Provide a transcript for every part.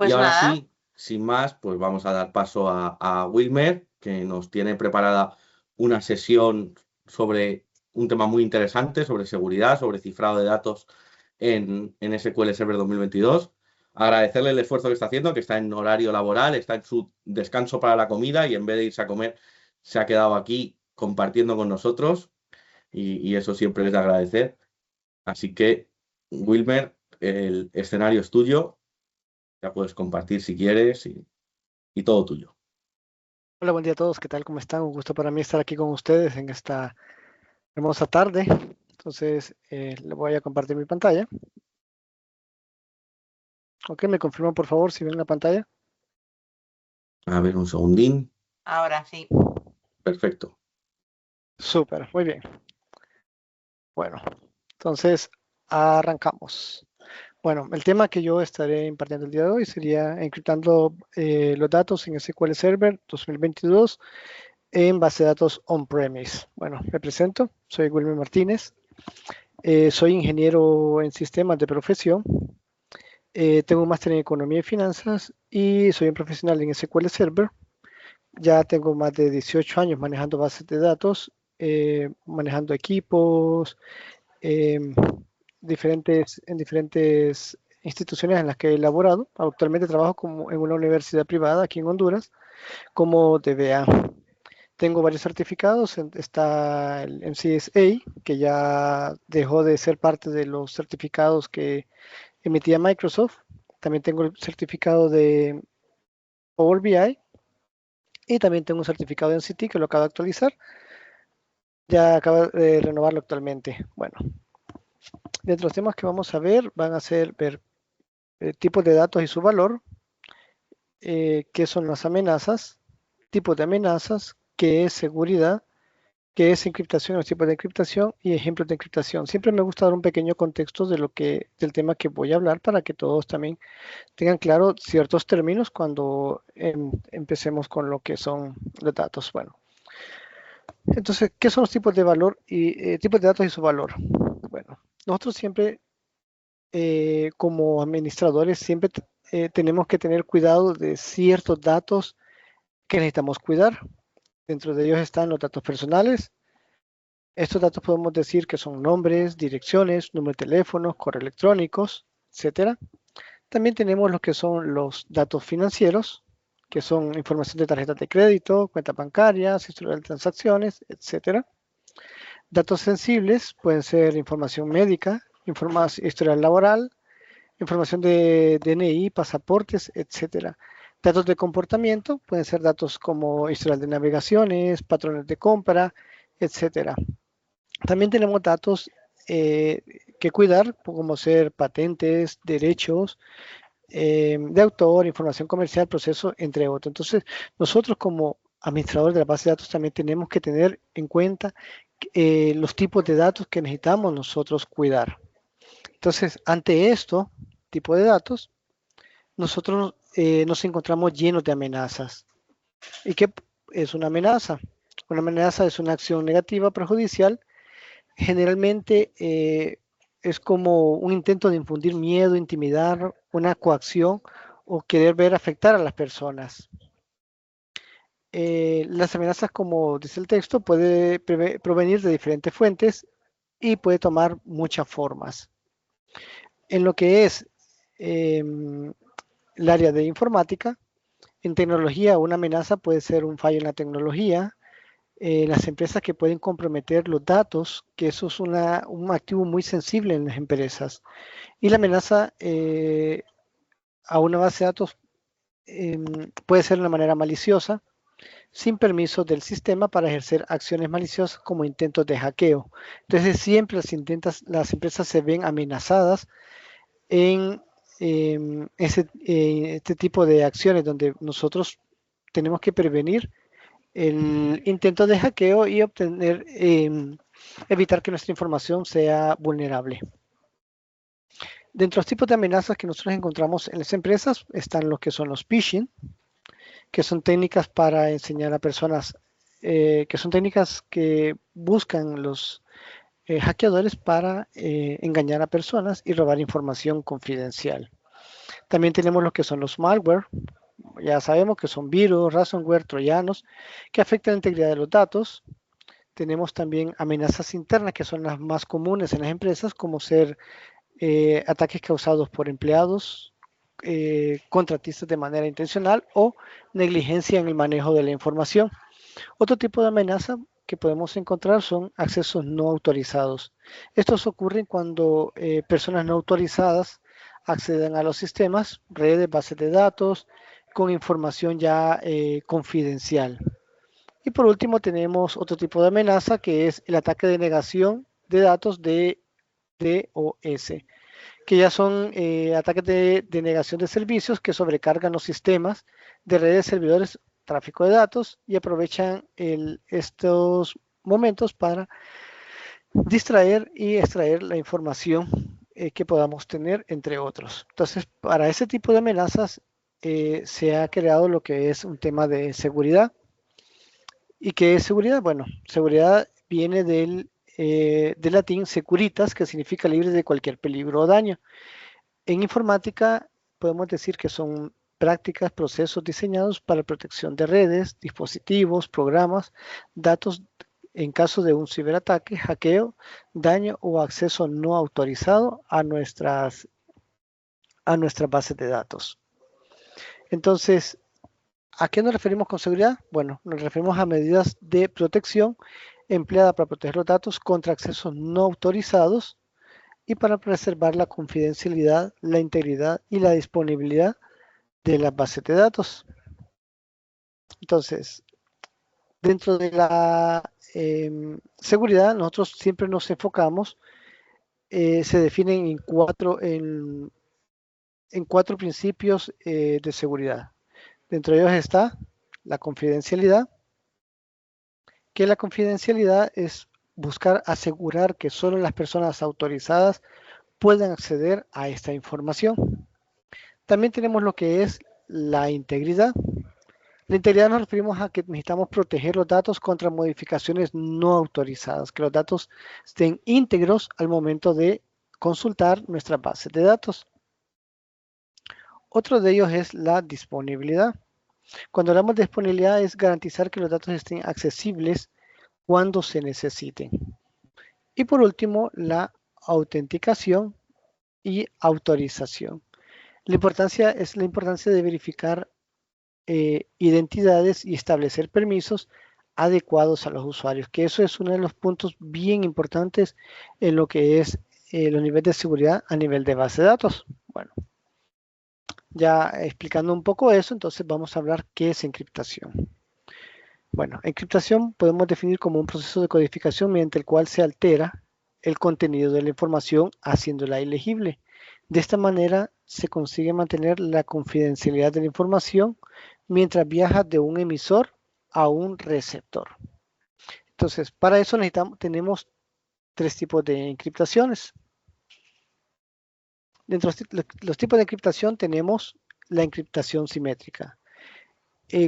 Y Pues ahora nada, sí, sin más, pues vamos a dar paso a Wilmer, que nos tiene preparada una sesión sobre un tema muy interesante, sobre seguridad, sobre cifrado de datos en SQL Server 2022. Agradecerle el esfuerzo que está haciendo, que está en horario laboral, está en su descanso para la comida y en vez de irse a comer, se ha quedado aquí compartiendo con nosotros y eso siempre es de agradecer. Así que, Wilmer, el escenario es tuyo, ya puedes compartir si quieres y todo tuyo. Hola, buen día a todos. ¿Qué tal? ¿Cómo están? Un gusto para mí estar aquí con ustedes en esta hermosa tarde. Entonces, le voy a compartir mi pantalla. Ok, me confirman por favor si ven la pantalla. A ver, un segundín. ahora sí. Perfecto. Súper, muy bien. Bueno, entonces arrancamos. Bueno, el tema que yo estaré impartiendo el día de hoy sería encriptando los datos en SQL Server 2022 en base de datos on-premise. Bueno, me presento, soy Wilmer Martínez, soy ingeniero en sistemas de profesión. Tengo un máster en Economía y Finanzas y soy un profesional en SQL Server. Ya tengo más de 18 años manejando bases de datos, manejando equipos, em, en diferentes instituciones en las que he elaborado. Actualmente trabajo como en una universidad privada aquí en Honduras como DBA. Tengo varios certificados. Está el MCSA, que ya dejó de ser parte de los certificados que emitía Microsoft. También tengo el certificado de Power BI y también tengo un certificado de NCT que lo acabo de actualizar. Ya acabo de renovarlo actualmente. Bueno, de los temas que vamos a ver van a ser ver tipos de datos y su valor, qué son las amenazas, tipos de amenazas, qué es seguridad, qué es encriptación, los tipos de encriptación y ejemplos de encriptación. Siempre me gusta dar un pequeño contexto del tema que voy a hablar para que todos también tengan claro ciertos términos cuando empecemos con lo que son los datos. Bueno, entonces, ¿qué son los tipos de valor y tipos de datos y su valor? Bueno, nosotros siempre, como administradores, siempre tenemos que tener cuidado de ciertos datos que necesitamos cuidar. Dentro de ellos están los datos personales. Estos datos podemos decir que son nombres, direcciones, número de teléfono, correo electrónicos, etcétera. También tenemos lo que son los datos financieros, que son información de tarjetas de crédito, cuentas bancarias, historial de transacciones, etcétera. Datos sensibles pueden ser información médica, historial laboral, información de DNI, pasaportes, etcétera. Datos de comportamiento pueden ser datos como historial de navegaciones, patrones de compra, etcétera. También tenemos datos que cuidar, como ser patentes, derechos de autor, información comercial, proceso, entre otros. Entonces, nosotros como administradores de la base de datos también tenemos que tener en cuenta los tipos de datos que necesitamos nosotros cuidar. Entonces, ante esto tipo de datos, nosotros nos encontramos llenos de amenazas. ¿Y qué es una amenaza? Una amenaza es una acción negativa perjudicial. Generalmente es como un intento de infundir miedo, intimidar, una coacción o querer ver afectar a las personas. Las amenazas, como dice el texto, puede provenir de diferentes fuentes y puede tomar muchas formas. En lo que es el área de informática, en tecnología, una amenaza puede ser un fallo en la tecnología, las empresas que pueden comprometer los datos, que eso es un activo muy sensible en las empresas. Y la amenaza a una base de datos puede ser de una manera maliciosa, sin permiso del sistema para ejercer acciones maliciosas como intentos de hackeo. Entonces siempre las empresas se ven amenazadas en este tipo de acciones donde nosotros tenemos que prevenir el intento de hackeo y evitar que nuestra información sea vulnerable. Dentro de los tipos de amenazas que nosotros encontramos en las empresas están lo que son los phishing, que son técnicas para enseñar a personas, que son técnicas que buscan los hackeadores para engañar a personas y robar información confidencial. También tenemos lo que son los malware. Ya sabemos que son virus, ransomware, troyanos, que afectan la integridad de los datos. Tenemos también amenazas internas, que son las más comunes en las empresas, como ser ataques causados por empleados, contratistas de manera intencional o negligencia en el manejo de la información. Otro tipo de amenaza que podemos encontrar son accesos no autorizados. Estos ocurren cuando personas no autorizadas acceden a los sistemas, redes, bases de datos, con información ya confidencial. Y por último tenemos otro tipo de amenaza que es el ataque de negación de datos de DOS, que ya son ataques de negación de servicios que sobrecargan los sistemas de redes, servidores, tráfico de datos y aprovechan estos momentos para distraer y extraer la información que podamos tener, entre otros. Entonces, para ese tipo de amenazas se ha creado lo que es un tema de seguridad. ¿Y qué es seguridad? Bueno, seguridad viene del latín securitas, que significa libre de cualquier peligro o daño. En informática podemos decir que son prácticas, procesos diseñados para protección de redes, dispositivos, programas, datos en caso de un ciberataque, hackeo, daño o acceso no autorizado a nuestras bases de datos. Entonces, ¿a qué nos referimos con seguridad? Bueno, nos referimos a medidas de protección empleadas para proteger los datos contra accesos no autorizados y para preservar la confidencialidad, la integridad y la disponibilidad de las bases de datos. Entonces, dentro de la seguridad, nosotros siempre nos enfocamos, se definen en cuatro principios de seguridad. Dentro de ellos está la confidencialidad, que la confidencialidad es buscar asegurar que solo las personas autorizadas puedan acceder a esta información. También tenemos lo que es la integridad. La integridad nos referimos a que necesitamos proteger los datos contra modificaciones no autorizadas, que los datos estén íntegros al momento de consultar nuestras bases de datos. Otro de ellos es la disponibilidad. Cuando hablamos de disponibilidad es garantizar que los datos estén accesibles cuando se necesiten. Y por último, la autenticación y autorización. La importancia de verificar identidades y establecer permisos adecuados a los usuarios, que eso es uno de los puntos bien importantes en lo que es los niveles de seguridad a nivel de base de datos. Bueno, ya explicando un poco eso, entonces vamos a hablar qué es encriptación. Bueno, encriptación podemos definir como un proceso de codificación mediante el cual se altera el contenido de la información haciéndola ilegible. De esta manera se consigue mantener la confidencialidad de la información mientras viaja de un emisor a un receptor. Entonces, para eso tenemos tres tipos de encriptaciones. Dentro de los tipos de encriptación tenemos la encriptación simétrica.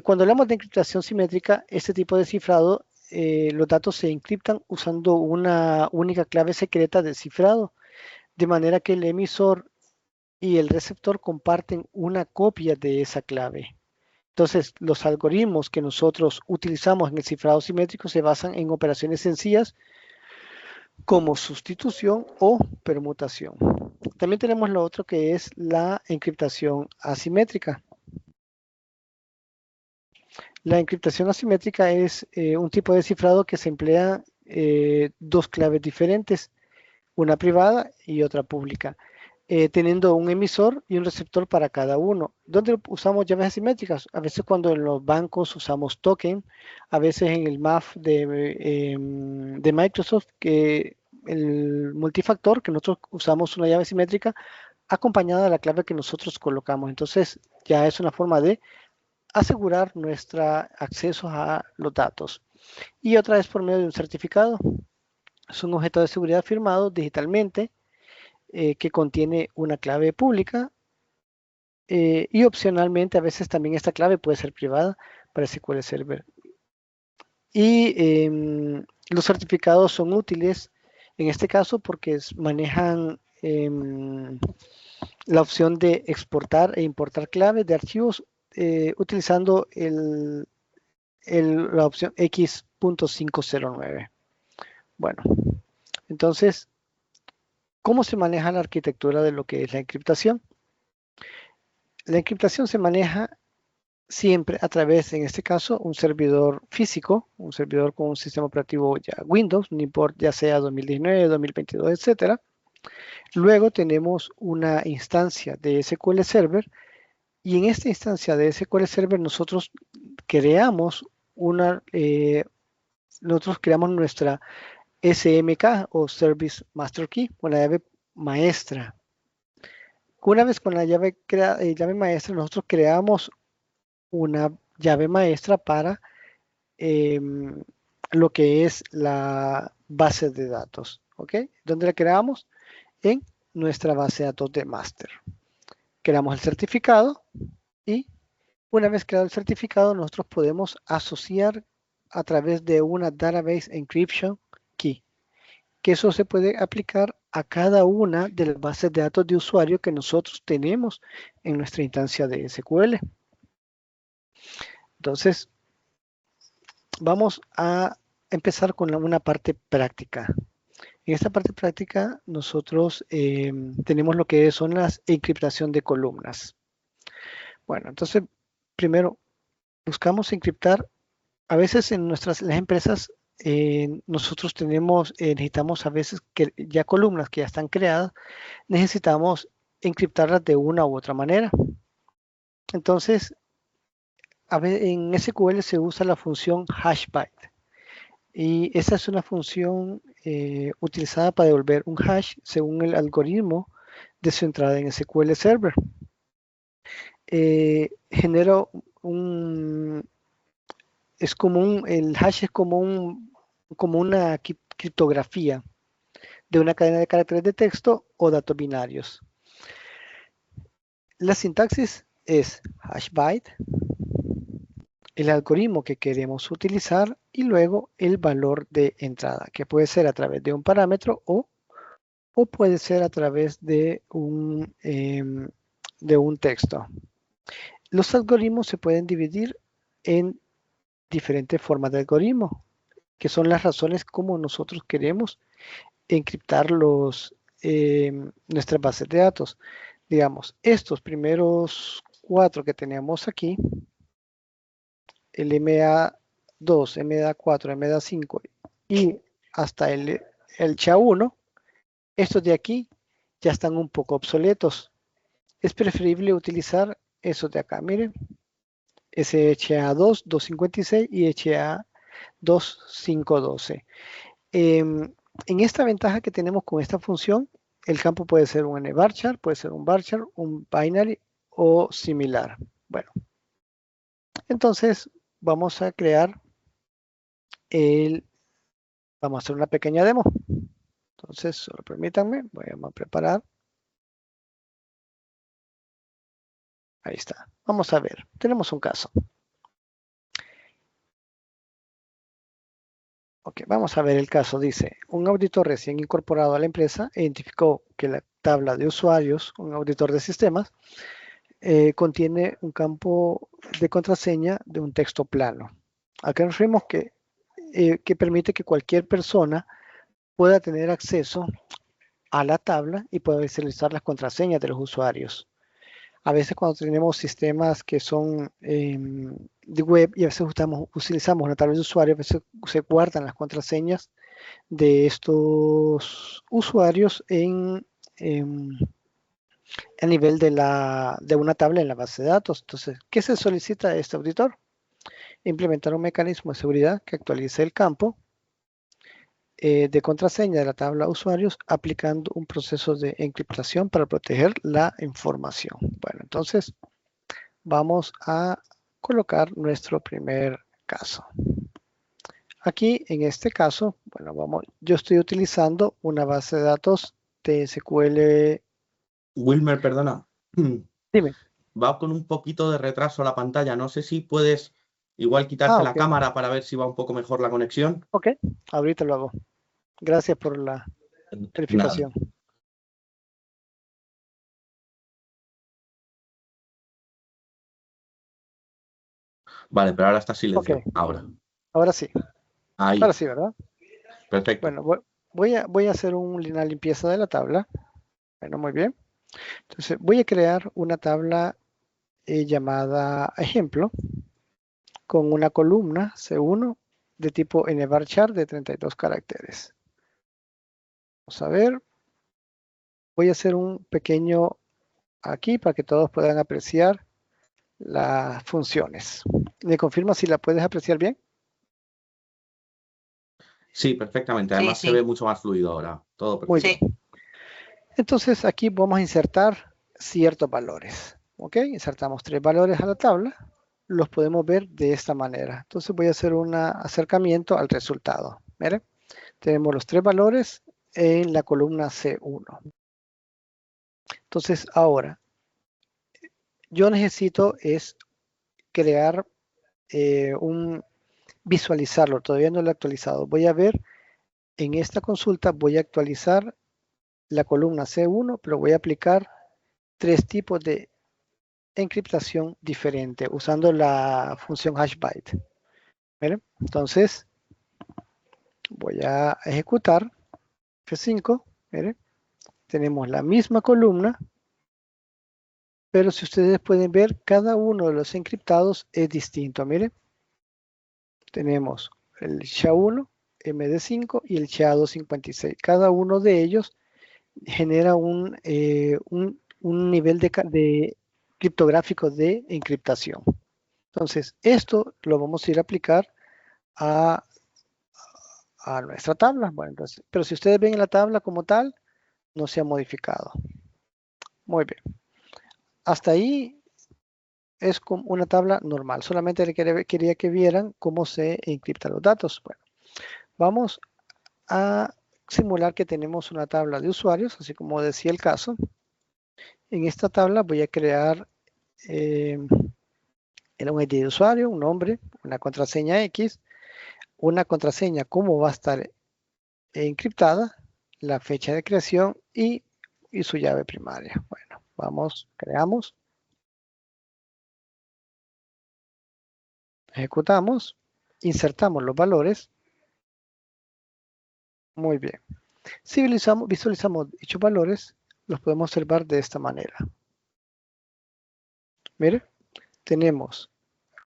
Cuando hablamos de encriptación simétrica, este tipo de cifrado, los datos se encriptan usando una única clave secreta de cifrado, de manera que el emisor y el receptor comparten una copia de esa clave. Entonces, los algoritmos que nosotros utilizamos en el cifrado simétrico se basan en operaciones sencillas como sustitución o permutación. También tenemos lo otro que es la encriptación asimétrica. La encriptación asimétrica es un tipo de cifrado que se emplea dos claves diferentes, una privada y otra pública, teniendo un emisor y un receptor para cada uno. ¿Dónde usamos llaves asimétricas? A veces cuando en los bancos usamos token, a veces en el MAF de Microsoft, que el multifactor, que nosotros usamos una llave simétrica acompañada de la clave que nosotros colocamos. Entonces ya es una forma de asegurar nuestro acceso a los datos. Y otra es por medio de un certificado. Es un objeto de seguridad firmado digitalmente que contiene una clave pública y opcionalmente a veces también esta clave puede ser privada para SQL Server. Y los certificados son útiles en este caso porque manejan la opción de exportar e importar claves de archivos utilizando la opción X.509. Bueno, entonces, ¿cómo se maneja la arquitectura de lo que es la encriptación? La encriptación se maneja siempre a través, en este caso, un servidor físico, un servidor con un sistema operativo ya Windows, un import ya sea 2019, 2022, etcétera. Luego tenemos una instancia de SQL Server y en esta instancia de SQL Server nosotros creamos nuestra SMK o Service Master Key o la llave maestra. Una vez con la llave maestra nosotros creamos una llave maestra para lo que es la base de datos, ¿ok? ¿Dónde la creamos? En nuestra base de datos de master. Creamos el certificado y una vez creado el certificado nosotros podemos asociar a través de una database encryption key, que eso se puede aplicar a cada una de las bases de datos de usuario que nosotros tenemos en nuestra instancia de SQL. Entonces, vamos a empezar con una parte práctica. En esta parte práctica nosotros tenemos lo que son las encriptación de columnas. Bueno, entonces primero buscamos encriptar. A veces en las empresas nosotros necesitamos a veces que ya columnas que ya están creadas, necesitamos encriptarlas de una u otra manera. Entonces, en SQL se usa la función hashbyte. Y esa es una función utilizada para devolver un hash según el algoritmo de su entrada en SQL Server. Genera el hash es como una criptografía de una cadena de caracteres de texto o datos binarios. La sintaxis es hashbyte, el algoritmo que queremos utilizar y luego el valor de entrada, que puede ser a través de un parámetro o puede ser a través de un texto. Los algoritmos se pueden dividir en diferentes formas de algoritmo, que son las razones como nosotros queremos encriptar nuestras bases de datos. Digamos, estos primeros 4 que tenemos aquí, el MA2, MA4, MA5 y hasta el SHA-1, estos de aquí ya están un poco obsoletos. Es preferible utilizar esos de acá, miren, SHA2, 256 y HA2, 512. En esta ventaja que tenemos con esta función, el campo puede ser un nvarchar, puede ser un varchar, un binary o similar. Bueno, entonces vamos a vamos a hacer una pequeña demo. Entonces, solo permítanme, voy a preparar. Ahí está. Vamos a ver, tenemos un caso. Ok, vamos a ver el caso. Dice, un auditor recién incorporado a la empresa identificó que la tabla de usuarios, un auditor de sistemas, contiene un campo de contraseña de un texto plano. Acá nos referimos que permite que cualquier persona pueda tener acceso a la tabla y pueda visualizar las contraseñas de los usuarios. A veces cuando tenemos sistemas que son de web y a veces utilizamos una tabla de usuarios, a veces se guardan las contraseñas de estos usuarios a nivel de una tabla en la base de datos. Entonces, ¿qué se solicita a este auditor? Implementar un mecanismo de seguridad que actualice el campo de contraseña de la tabla usuarios aplicando un proceso de encriptación para proteger la información. Bueno, entonces vamos a colocar nuestro primer caso. Aquí, en este caso, bueno, yo estoy utilizando una base de datos de SQL. Wilmer, perdona. Dime. Va con un poquito de retraso la pantalla. No sé si puedes igual quitarte la Ok. cámara para ver si va un poco mejor la conexión. Ok, ahorita lo hago. Gracias por la Nada. verificación. Vale, pero ahora está Ok, silenciado. Ahora. ahora sí. Ahora Ahí. sí, ¿verdad? Perfecto. Bueno, voy a hacer una limpieza de la tabla. Bueno, muy bien. Entonces, voy a crear una tabla llamada ejemplo con una columna C1 de tipo nvarchar de 32 caracteres. Vamos a ver. Voy a hacer un pequeño aquí para que todos puedan apreciar las funciones. ¿Me confirma si la puedes apreciar bien? Sí, perfectamente. Sí, Además se ve sí, mucho más fluido ahora. Todo Muy perfecto. sí. bien. Entonces aquí vamos a insertar ciertos valores. ¿Ok? Insertamos 3 valores a la tabla. Los podemos ver de esta manera. Entonces voy a hacer un acercamiento al resultado. Miren, tenemos los 3 valores en la columna C1. Entonces ahora, yo necesito es crear visualizarlo. Todavía no lo he actualizado. Voy a ver, en esta consulta voy a actualizar la columna C1, pero voy a aplicar 3 tipos de encriptación diferente usando la función hashbyte. Miren, entonces voy a ejecutar F5. Miren, tenemos la misma columna, pero si ustedes pueden ver, cada uno de los encriptados es distinto. Miren, tenemos el SHA-1, MD5 y el SHA-256. Cada uno de ellos genera un nivel de criptográfico de encriptación. Entonces, esto lo vamos a ir a aplicar a nuestra tabla. Bueno, entonces, pero si ustedes ven en la tabla como tal, no se ha modificado. Muy bien. Hasta ahí es como una tabla normal. Solamente quería que vieran cómo se encriptan los datos. Bueno, vamos a simular que tenemos una tabla de usuarios, así como decía el caso. En esta tabla voy a crear un ID de usuario, un nombre, una contraseña X, una contraseña cómo va a estar encriptada, la fecha de creación y su llave primaria. Bueno, vamos, creamos, ejecutamos, insertamos los valores. Muy bien. Si visualizamos dichos valores, los podemos observar de esta manera. Mire, tenemos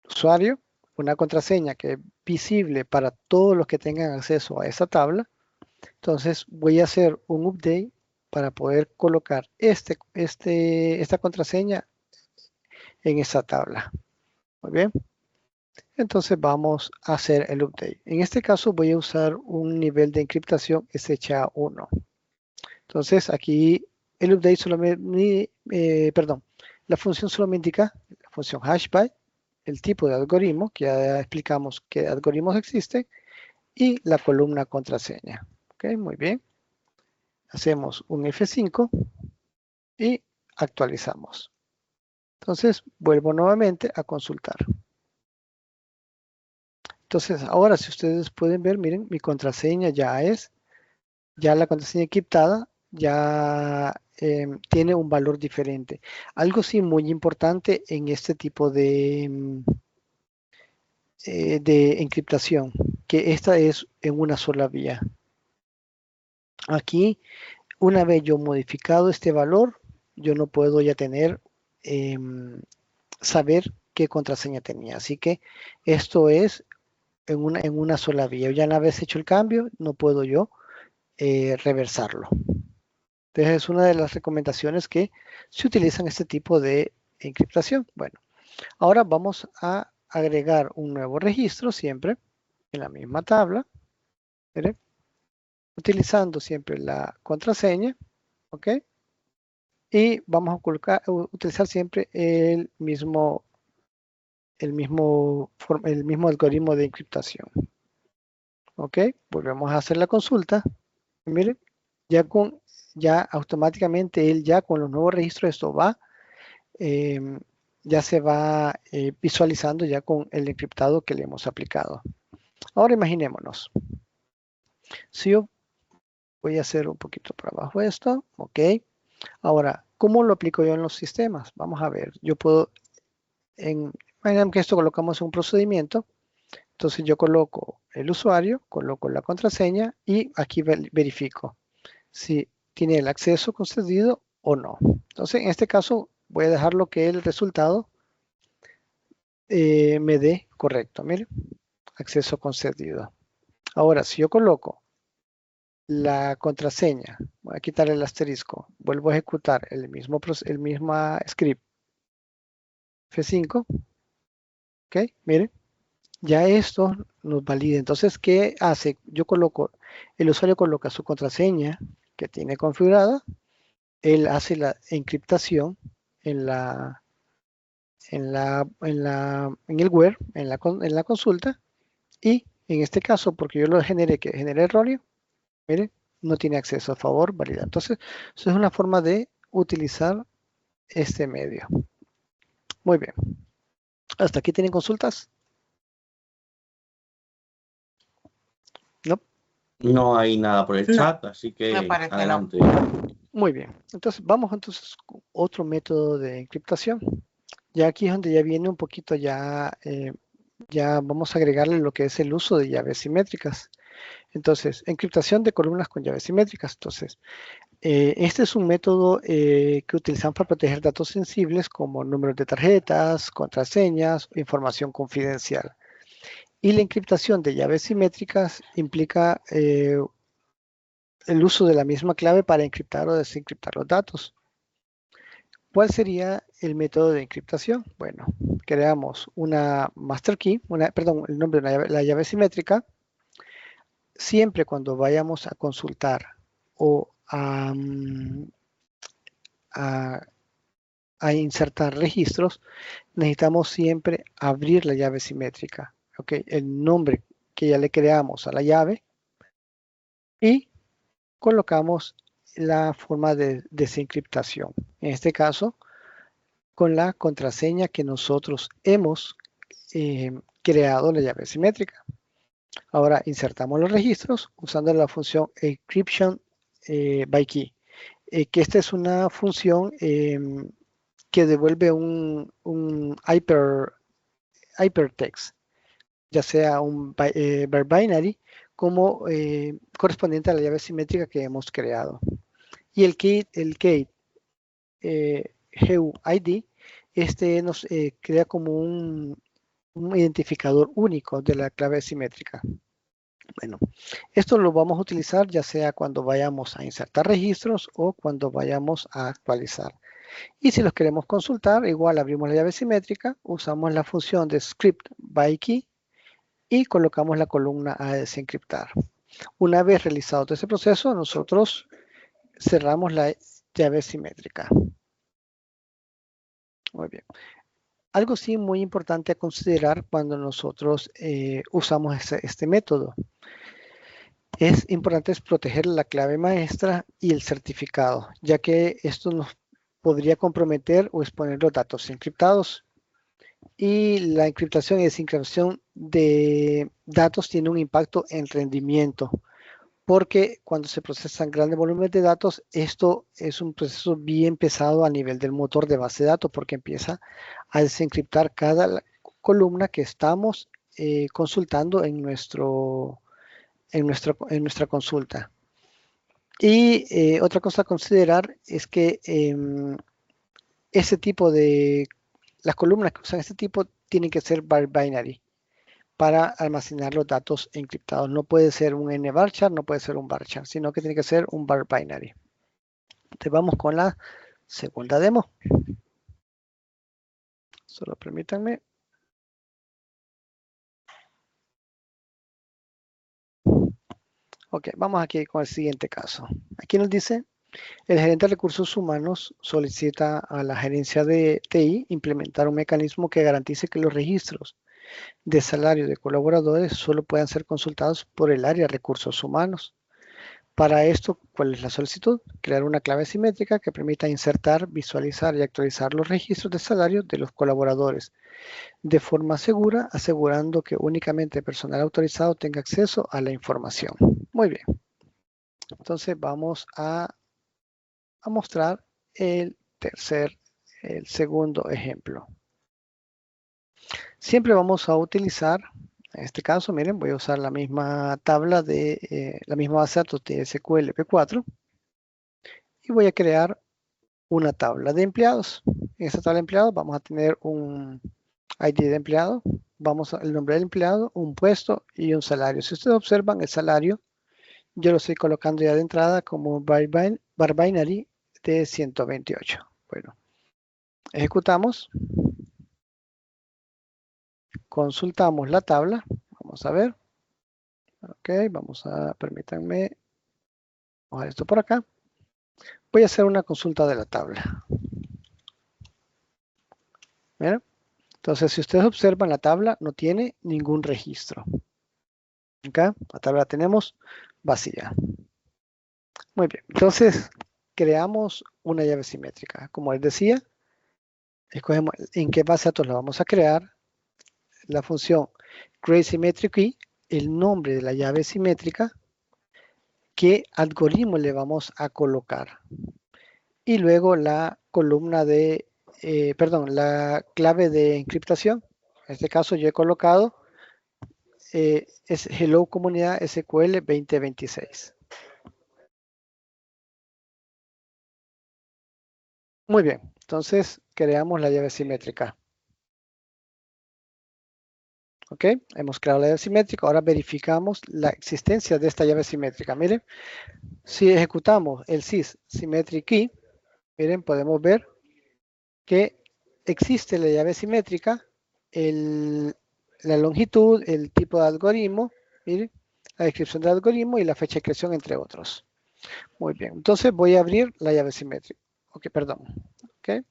usuario, una contraseña que es visible para todos los que tengan acceso a esta tabla. Entonces voy a hacer un update para poder colocar esta contraseña en esta tabla. Muy bien. Entonces vamos a hacer el update. En este caso voy a usar un nivel de encriptación SHA-1. Entonces aquí el update solamente, la función solo me indica la función hashbyte, el tipo de algoritmo, que ya explicamos qué algoritmos existen, y la columna contraseña. Ok, muy bien. Hacemos un F5 y actualizamos. Entonces vuelvo nuevamente a consultar. Entonces ahora si ustedes pueden ver, miren, mi contraseña ya la contraseña encriptada ya tiene un valor diferente. Algo sí muy importante en este tipo de encriptación, que esta es en una sola vía. Aquí, una vez yo modificado este valor, yo no puedo ya tener, saber qué contraseña tenía. Así que esto es en una sola vía. Ya una vez hecho el cambio, no puedo yo reversarlo. Entonces es una de las recomendaciones que se utilizan este tipo de encriptación. Bueno, ahora vamos a agregar un nuevo registro siempre en la misma tabla. ¿Miren? Utilizando siempre la contraseña. ¿Ok? Y vamos a utilizar siempre el mismo algoritmo de encriptación. ¿Ok? Volvemos a hacer la consulta. Miren, ya automáticamente él ya con los nuevos registros esto va, ya se va visualizando ya con el encriptado que le hemos aplicado. Ahora imaginémonos, si yo voy a hacer un poquito para abajo esto, ok. Ahora, ¿cómo lo aplico yo en los sistemas? Vamos a ver, yo puedo Imaginemos que esto colocamos en un procedimiento. Entonces yo coloco el usuario, coloco la contraseña y aquí verifico si tiene el acceso concedido o no. Entonces en este caso voy a dejarlo que el resultado me dé correcto. Miren, acceso concedido. Ahora, si yo coloco la contraseña, voy a quitar el asterisco, vuelvo a ejecutar el mismo script F5, ok, miren, ya esto nos valida. Entonces, ¿qué hace? El usuario coloca su contraseña que tiene configurada, él hace la encriptación en en el web, en la consulta, y en este caso, porque yo lo generé, que generé erróneo, miren, no tiene acceso a favor, validar. Entonces, eso es una forma de utilizar este medio. Muy bien. ¿Hasta aquí tienen consultas? No. No hay nada por el No, chat, así me que parece no. adelante. Muy bien. Entonces, vamos entonces con otro método de encriptación. Ya aquí es donde ya viene un poquito ya vamos a agregarle lo que es el uso de llaves simétricas. Entonces, encriptación de columnas con llaves simétricas. Entonces, este es un método que utilizamos para proteger datos sensibles como números de tarjetas, contraseñas o información confidencial. Y la encriptación de llaves simétricas implica el uso de la misma clave para encriptar o desencriptar los datos. ¿Cuál sería el método de encriptación? Bueno, creamos una master key, el nombre de la llave simétrica. Siempre cuando vayamos a consultar o a insertar registros, necesitamos siempre abrir la llave simétrica. ¿Okay? El nombre que ya le creamos a la llave y colocamos la forma de desencriptación. En este caso, con la contraseña que nosotros hemos creado la llave simétrica. Ahora insertamos los registros usando la función encryption by key, que esta es una función que devuelve un hypertext, ya sea un binary como correspondiente a la llave simétrica que hemos creado. Y el key GUID, este nos crea como un identificador único de la clave simétrica. Bueno, esto lo vamos a utilizar ya sea cuando vayamos a insertar registros o cuando vayamos a actualizar. Y si los queremos consultar, igual abrimos la llave simétrica, usamos la función de script by key y colocamos la columna a desencriptar. Una vez realizado todo ese proceso, nosotros cerramos la llave simétrica. Muy bien. Algo sí muy importante a considerar cuando nosotros usamos este método. Es importante proteger la clave maestra y el certificado, ya que esto nos podría comprometer o exponer los datos encriptados. Y la encriptación y desencriptación de datos tiene un impacto en rendimiento, porque cuando se procesan grandes volúmenes de datos, esto es un proceso bien pesado a nivel del motor de base de datos, porque empieza a desencriptar cada columna que estamos consultando en nuestra consulta. Y otra cosa a considerar es que las columnas que usan este tipo tienen que ser binary para almacenar los datos encriptados. No puede ser un nvarchar, no puede ser un varchar, sino que tiene que ser un binary. Entonces vamos con la segunda demo. Solo permítanme. Ok, vamos aquí con el siguiente caso. Aquí nos dice, el gerente de recursos humanos solicita a la gerencia de TI implementar un mecanismo que garantice que los registros de salario de colaboradores solo puedan ser consultados por el área de recursos humanos. Para esto, ¿cuál es la solicitud? Crear una clave simétrica que permita insertar, visualizar y actualizar los registros de salario de los colaboradores de forma segura, asegurando que únicamente el personal autorizado tenga acceso a la información. Muy bien. Entonces vamos a mostrar el segundo ejemplo. Siempre vamos a utilizar, en este caso, miren, voy a usar la misma tabla la misma base de datos de SQL P4 y voy a crear una tabla de empleados. En esta tabla de empleados vamos a tener un ID de empleado, el nombre del empleado, un puesto y un salario. Si ustedes observan el salario, yo lo estoy colocando ya de entrada como bar binary de 128. Bueno, ejecutamos, consultamos la tabla, vamos a ver. Ok, permítanme, vamos a ver esto por acá. Voy a hacer una consulta de la tabla. ¿Ven? Entonces, si ustedes observan, la tabla no tiene ningún registro. Acá, la tabla la tenemos vacía. Muy bien, entonces creamos una llave simétrica. Como les decía, escogemos en qué base de datos la vamos a crear. La función createSymmetric, el nombre de la llave simétrica, qué algoritmo le vamos a colocar. Y luego la columna la clave de encriptación. En este caso yo he colocado es Hello Comunidad SQL 2026. Muy bien, entonces creamos la llave simétrica. Ok, hemos creado la llave simétrica, ahora verificamos la existencia de esta llave simétrica. Miren, si ejecutamos el sys symmetric key, miren, podemos ver que existe la llave simétrica, la longitud, el tipo de algoritmo, miren, la descripción del algoritmo y la fecha de creación, entre otros. Muy bien, entonces voy a abrir la llave simétrica. Ok, perdón. Ok,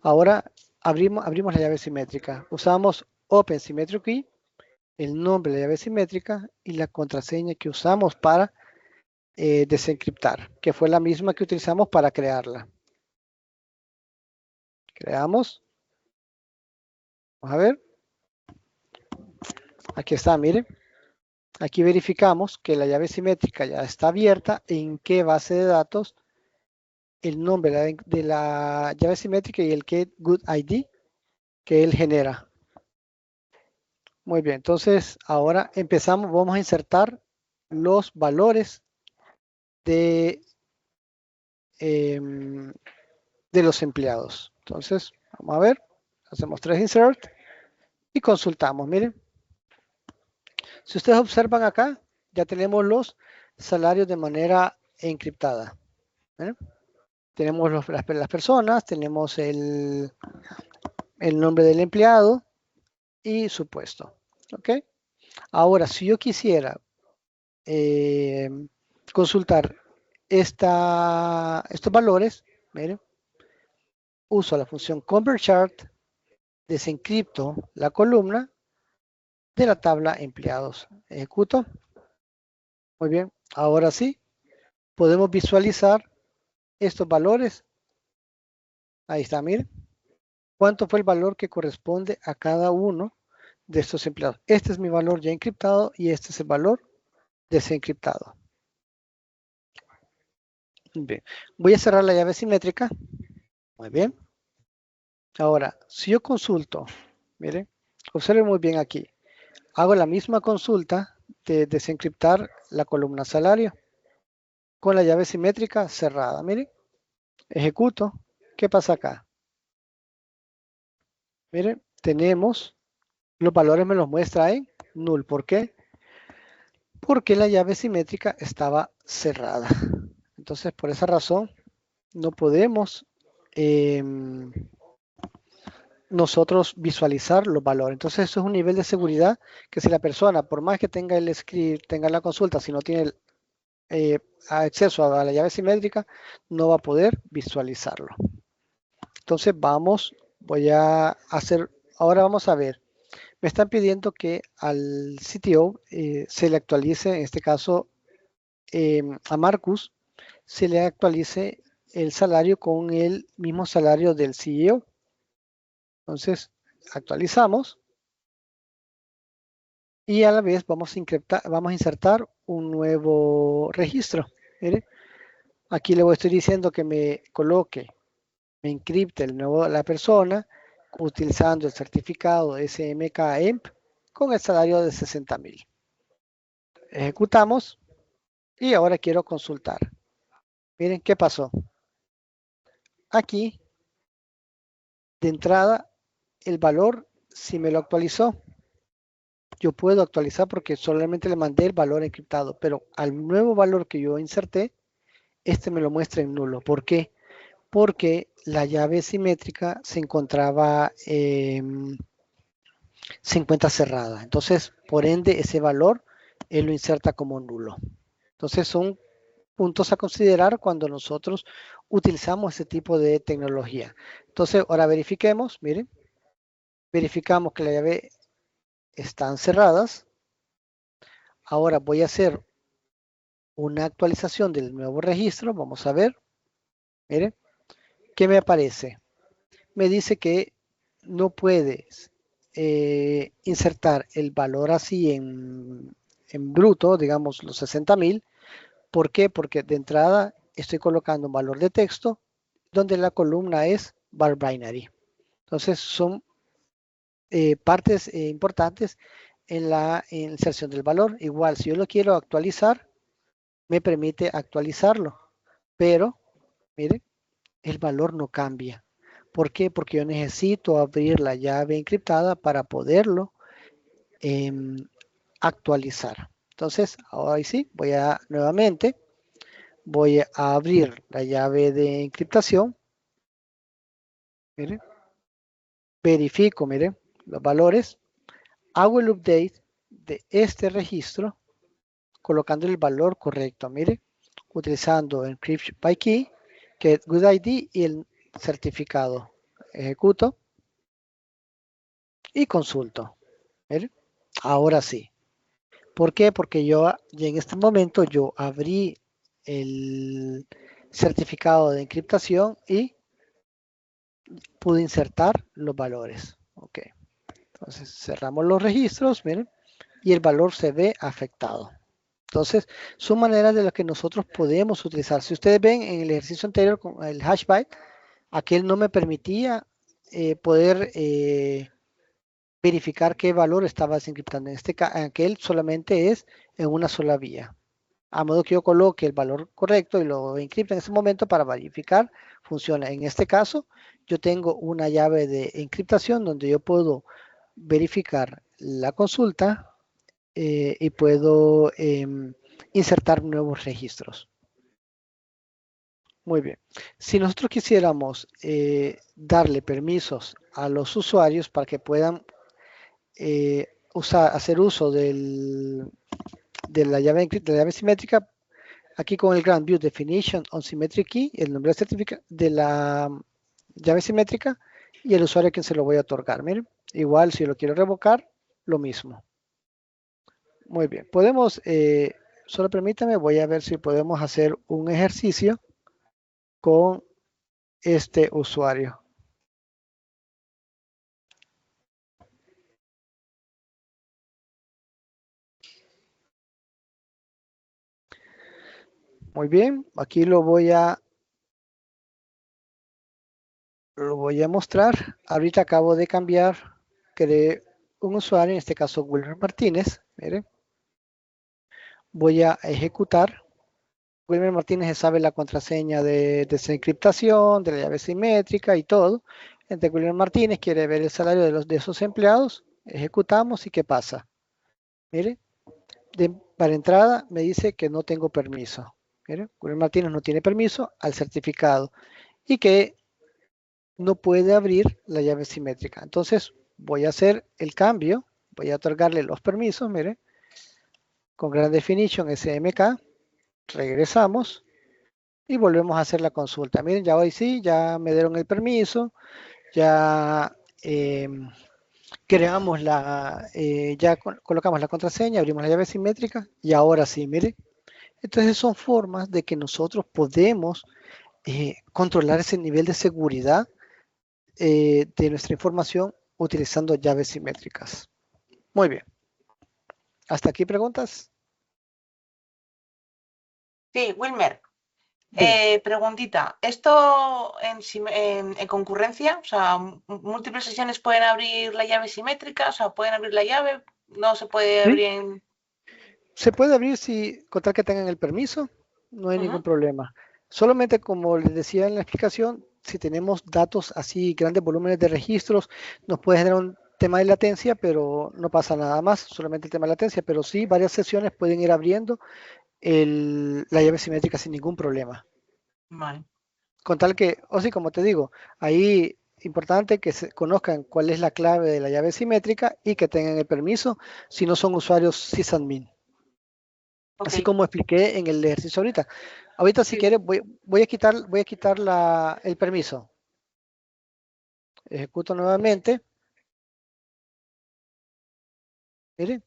ahora abrimos la llave simétrica. Usamos Open Symmetric Key, el nombre de la llave simétrica y la contraseña que usamos para desencriptar, que fue la misma que utilizamos para crearla. Creamos. Vamos a ver. Aquí está, miren. Aquí verificamos que la llave simétrica ya está abierta. En qué base de datos el nombre de la llave simétrica y el get good ID que él genera. Muy bien, entonces ahora vamos a insertar los valores de los empleados. Entonces, vamos a ver, hacemos 3 insert y consultamos. Miren, si ustedes observan acá, ya tenemos los salarios de manera encriptada. ¿Eh? Tenemos las personas, tenemos el nombre del empleado y su puesto. ¿Ok? Ahora, si yo quisiera consultar estos valores, miren, uso la función ConvertChart, desencripto la columna de la tabla empleados. Ejecuto. Muy bien, ahora sí, podemos visualizar estos valores. Ahí está, miren. ¿Cuánto fue el valor que corresponde a cada uno de estos empleados? Este es mi valor ya encriptado y este es el valor desencriptado. Bien, voy a cerrar la llave simétrica. Muy bien. Ahora, si yo consulto, miren, observen muy bien aquí. Hago la misma consulta de desencriptar la columna salario con la llave simétrica cerrada. Miren, ejecuto. ¿Qué pasa acá? Miren, tenemos los valores, me los muestra en null. ¿Por qué? Porque la llave simétrica estaba cerrada. Entonces, por esa razón, no podemos nosotros visualizar los valores. Entonces, eso es un nivel de seguridad que si la persona, por más que tenga el script, tenga la consulta, si no tiene acceso a la llave simétrica, no va a poder visualizarlo. Entonces, ahora vamos a ver. Me están pidiendo que al CTO se le actualice, en este caso a Marcus, se le actualice el salario con el mismo salario del CEO. Entonces, actualizamos y a la vez vamos a insertar un nuevo registro. Mire, aquí le estoy diciendo que me coloque, me encripte la persona utilizando el certificado SMK-EMP con el salario de 60,000. Ejecutamos y ahora quiero consultar. Miren qué pasó. Aquí, de entrada, el valor sí me lo actualizó. Yo puedo actualizar porque solamente le mandé el valor encriptado, pero al nuevo valor que yo inserté, este me lo muestra en nulo. ¿Por qué? Porque la llave simétrica se encontraba, se encuentra cerrada. Entonces, por ende, ese valor él lo inserta como nulo. Entonces, son puntos a considerar cuando nosotros utilizamos ese tipo de tecnología. Entonces, ahora verifiquemos, miren, verificamos que la llave están cerradas. Ahora voy a hacer una actualización del nuevo registro. Vamos a ver, miren, ¿qué me aparece? Me dice que no puedes insertar el valor así en bruto, digamos los 60,000. ¿Por qué? Porque de entrada estoy colocando un valor de texto donde la columna es var binary. Entonces son partes importantes en la inserción del valor. Igual, si yo lo quiero actualizar, me permite actualizarlo, pero mire, el valor no cambia. ¿Por qué? Porque yo necesito abrir la llave encriptada para poderlo actualizar. Entonces, ahora sí, voy a abrir la llave de encriptación. Mire, verifico, mire, los valores. Hago el update de este registro colocando el valor correcto. Mire, utilizando Encryption by Key, Get Good ID y el certificado. Ejecuto y consulto. Mire, ahora sí. ¿Por qué? Porque yo ya en este momento yo abrí el certificado de encriptación y pude insertar los valores. Ok. Entonces cerramos los registros, miren, y el valor se ve afectado. Entonces, son maneras de las que nosotros podemos utilizar. Si ustedes ven en el ejercicio anterior con el hash byte, aquel no me permitía poder verificar qué valor estaba desencriptando. En este caso, aquel solamente es en una sola vía. A modo que yo coloque el valor correcto y lo encripte en ese momento para verificar, funciona. En este caso, yo tengo una llave de encriptación donde yo puedo verificar la consulta y puedo insertar nuevos registros. Muy bien. Si nosotros quisiéramos darle permisos a los usuarios para que puedan hacer uso de la llave simétrica, aquí con el Grant View Definition on Symmetric Key, el nombre de la llave simétrica y el usuario a quien se lo voy a otorgar. Miren, igual si lo quiero revocar, lo mismo. Muy bien, podemos, solo permítame, voy a ver si podemos hacer un ejercicio con este usuario. Muy bien, aquí lo voy a mostrar. Ahorita acabo de cambiar, creé un usuario, en este caso Wilmer Martínez. Miren, voy a ejecutar. Wilmer Martínez sabe la contraseña de desencriptación, de la llave simétrica y todo. Entonces Wilmer Martínez quiere ver el salario de esos empleados. Ejecutamos y ¿qué pasa? Mire, para entrada me dice que no tengo permiso. Mire, Wilmer Martínez no tiene permiso al certificado y que no puede abrir la llave simétrica. Entonces voy a hacer el cambio, voy a otorgarle los permisos, mire, con Grant Definition SMK, regresamos y volvemos a hacer la consulta. Miren, ya hoy sí, ya me dieron el permiso, ya creamos ya colocamos la contraseña, abrimos la llave simétrica y ahora sí, miren. Entonces son formas de que nosotros podemos controlar ese nivel de seguridad de nuestra información utilizando llaves simétricas. Muy bien. ¿Hasta aquí preguntas? Sí, Wilmer, Preguntita, ¿esto en concurrencia? O sea, ¿múltiples sesiones pueden abrir la llave simétrica? O sea, ¿pueden abrir la llave? ¿No se puede Sí, abrir en...? se puede abrir si, con tal que tengan el permiso, no hay ningún Ujú. problema. Solamente como les decía en la explicación, si tenemos datos así, grandes volúmenes de registros, nos puede generar un tema de latencia, pero no pasa nada más, solamente el tema de latencia, pero sí varias sesiones pueden ir abriendo la llave simétrica sin ningún problema. Vale. Con tal que, o sí, como te digo, ahí importante que se conozcan cuál es la clave de la llave simétrica y que tengan el permiso si no son usuarios sysadmin. Ok. Así como expliqué en el ejercicio ahorita. Ahorita si Sí, quieres voy a quitar el permiso. Ejecuto nuevamente. Miren,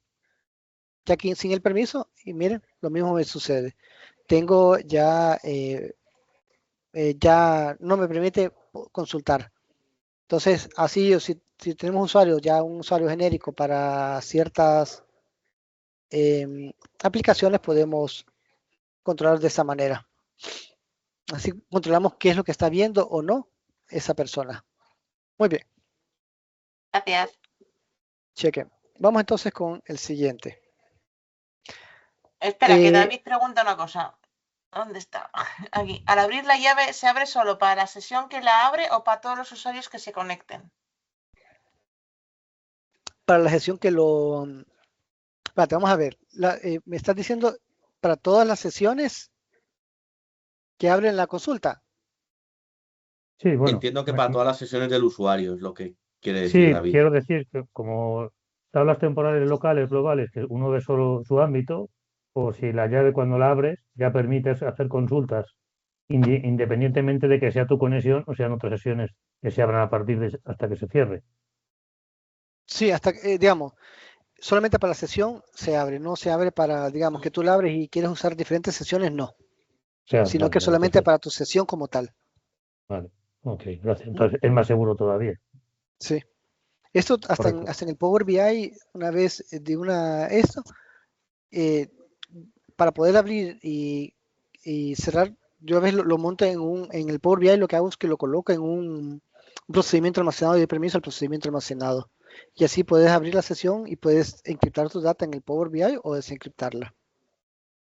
ya aquí sin el permiso y miren, lo mismo me sucede. Tengo ya no me permite consultar. Entonces, así, si tenemos usuarios, ya un usuario genérico para ciertas aplicaciones, podemos controlar de esa manera. Así controlamos qué es lo que está viendo o no esa persona. Muy bien, gracias. cheque. Vamos entonces con el siguiente. Espera, que David pregunta una cosa. ¿Dónde está? Aquí. Al abrir la llave, ¿se abre solo para la sesión que la abre o para todos los usuarios que se conecten? Para la gestión que espérate, vamos a ver. Me estás diciendo para todas las sesiones que abren la consulta. Sí, bueno, Entiendo que para todas las sesiones del usuario es lo que quiere decir sí, David. quiero decir que como tablas temporales locales globales, que uno ve solo su ámbito, o si la llave cuando la abres ya permites hacer consultas independientemente de que sea tu conexión o sean otras sesiones que se abran a partir de hasta que se cierre. Sí, hasta, digamos, solamente para la sesión se abre, no se abre para, digamos, que tú la abres y quieres usar diferentes sesiones, no, O sea, sino vale, que vale, solamente perfecto. para tu sesión como tal. Vale, ok, gracias. ¿No? Entonces es más seguro todavía. Sí. Esto Correcto. hasta en el Power BI, una vez eh, para poder abrir y cerrar, yo a veces lo monto en el Power BI, lo que hago es que lo coloco en un procedimiento almacenado y de permiso al procedimiento almacenado. Y así puedes abrir la sesión y puedes encriptar tu data en el Power BI o desencriptarla.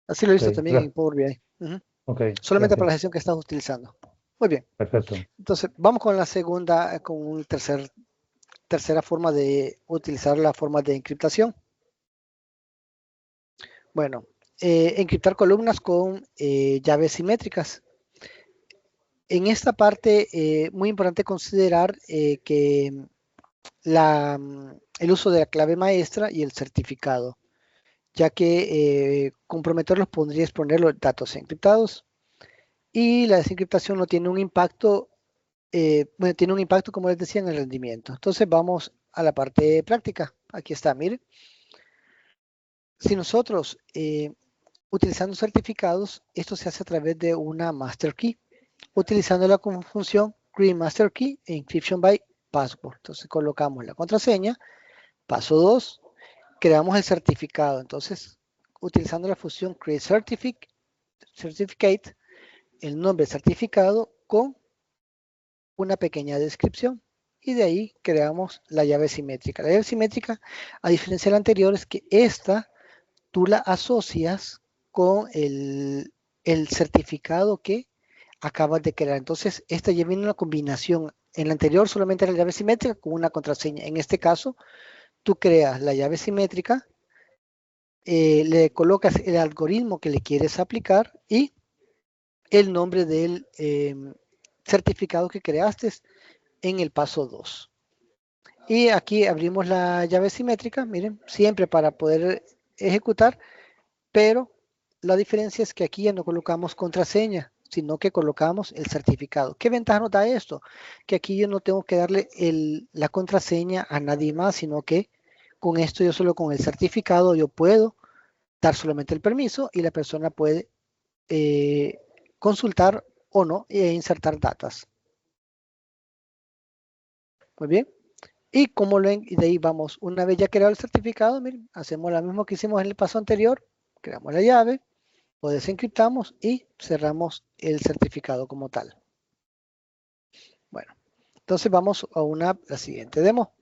Así lo he visto Ok, también en Power BI. Ujú. ok, Solamente para gracias. la sesión que estás utilizando. Muy bien. Perfecto. Entonces, vamos con la segunda, con una tercera forma de utilizar la forma de encriptación. Bueno, encriptar columnas con llaves simétricas. En esta parte, muy importante considerar que el uso de la clave maestra y el certificado, ya que comprometerlos podría exponer los datos encriptados y la desencriptación no tiene un impacto, bueno, tiene un impacto, como les decía, en el rendimiento. Entonces vamos a la parte práctica. Aquí está, miren. Si nosotros utilizando certificados, esto se hace a través de una master key, utilizando como función create master key e encryption by password. Entonces colocamos la contraseña. Paso 2, creamos el certificado. Entonces, utilizando la función create certificate, el nombre certificado con una pequeña descripción. Y de ahí creamos la llave simétrica. La llave simétrica, a diferencia de la anterior, es que esta tú la asocias con el certificado que acabas de crear. Entonces, esta ya viene una combinación. En la anterior solamente era la llave simétrica con una contraseña. En este caso, tú creas la llave simétrica, le colocas el algoritmo que le quieres aplicar y el nombre del certificado que creaste en el paso 2. Y aquí abrimos la llave simétrica, miren, siempre para poder ejecutar, pero la diferencia es que aquí ya no colocamos contraseña, sino que colocamos el certificado. ¿Qué ventaja nos da esto? Que aquí yo no tengo que darle la contraseña a nadie más, sino que con esto yo solo con el certificado yo puedo dar solamente el permiso y la persona puede consultar o no e insertar datas. Muy bien. Y como y de ahí vamos, una vez ya creado el certificado, miren, hacemos lo mismo que hicimos en el paso anterior, creamos la llave, Lo desencriptamos y cerramos el certificado como tal. Bueno, entonces vamos a la siguiente demo.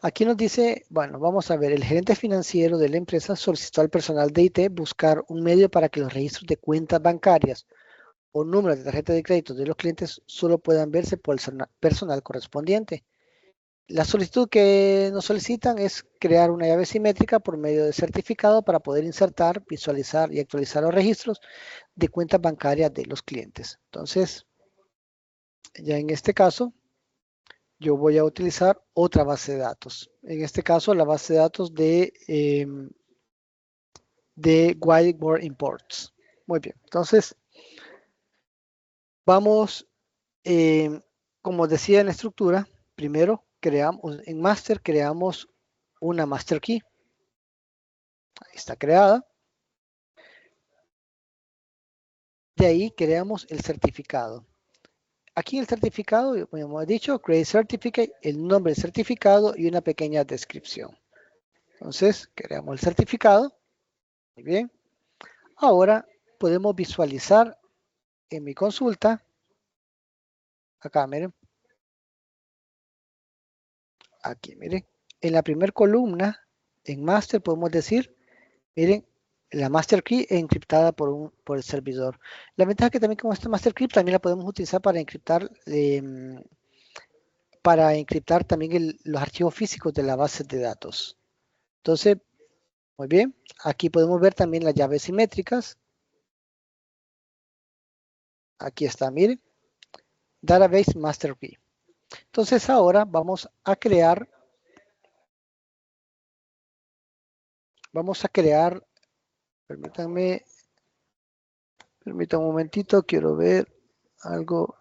Aquí nos dice, bueno, vamos a ver, el gerente financiero de la empresa solicitó al personal de IT buscar un medio para que los registros de cuentas bancarias o números de tarjeta de crédito de los clientes solo puedan verse por el personal correspondiente. La solicitud que nos solicitan es crear una llave simétrica por medio de certificado para poder insertar, visualizar y actualizar los registros de cuentas bancarias de los clientes. Entonces, ya en este caso, yo voy a utilizar otra base de datos. En este caso, la base de datos de Whiteboard Imports. Muy bien, entonces vamos, como decía en la estructura, primero creamos, en master creamos una master key. Ahí está creada. De ahí creamos el certificado. Aquí en el certificado, como hemos dicho, create certificate, el nombre del certificado y una pequeña descripción. Entonces, creamos el certificado. Muy bien. Ahora podemos visualizar en mi consulta. Acá, miren. Aquí, miren. En la primera columna, en master, podemos decir, miren, la master key encriptada por el servidor. La ventaja es que también con esta master key también la podemos utilizar para encriptar también los archivos físicos de la base de datos. Entonces, muy bien, aquí podemos ver también las llaves simétricas. Aquí está, miren, Database Master Key. Entonces ahora vamos a crear, permítanme un momentito, quiero ver algo.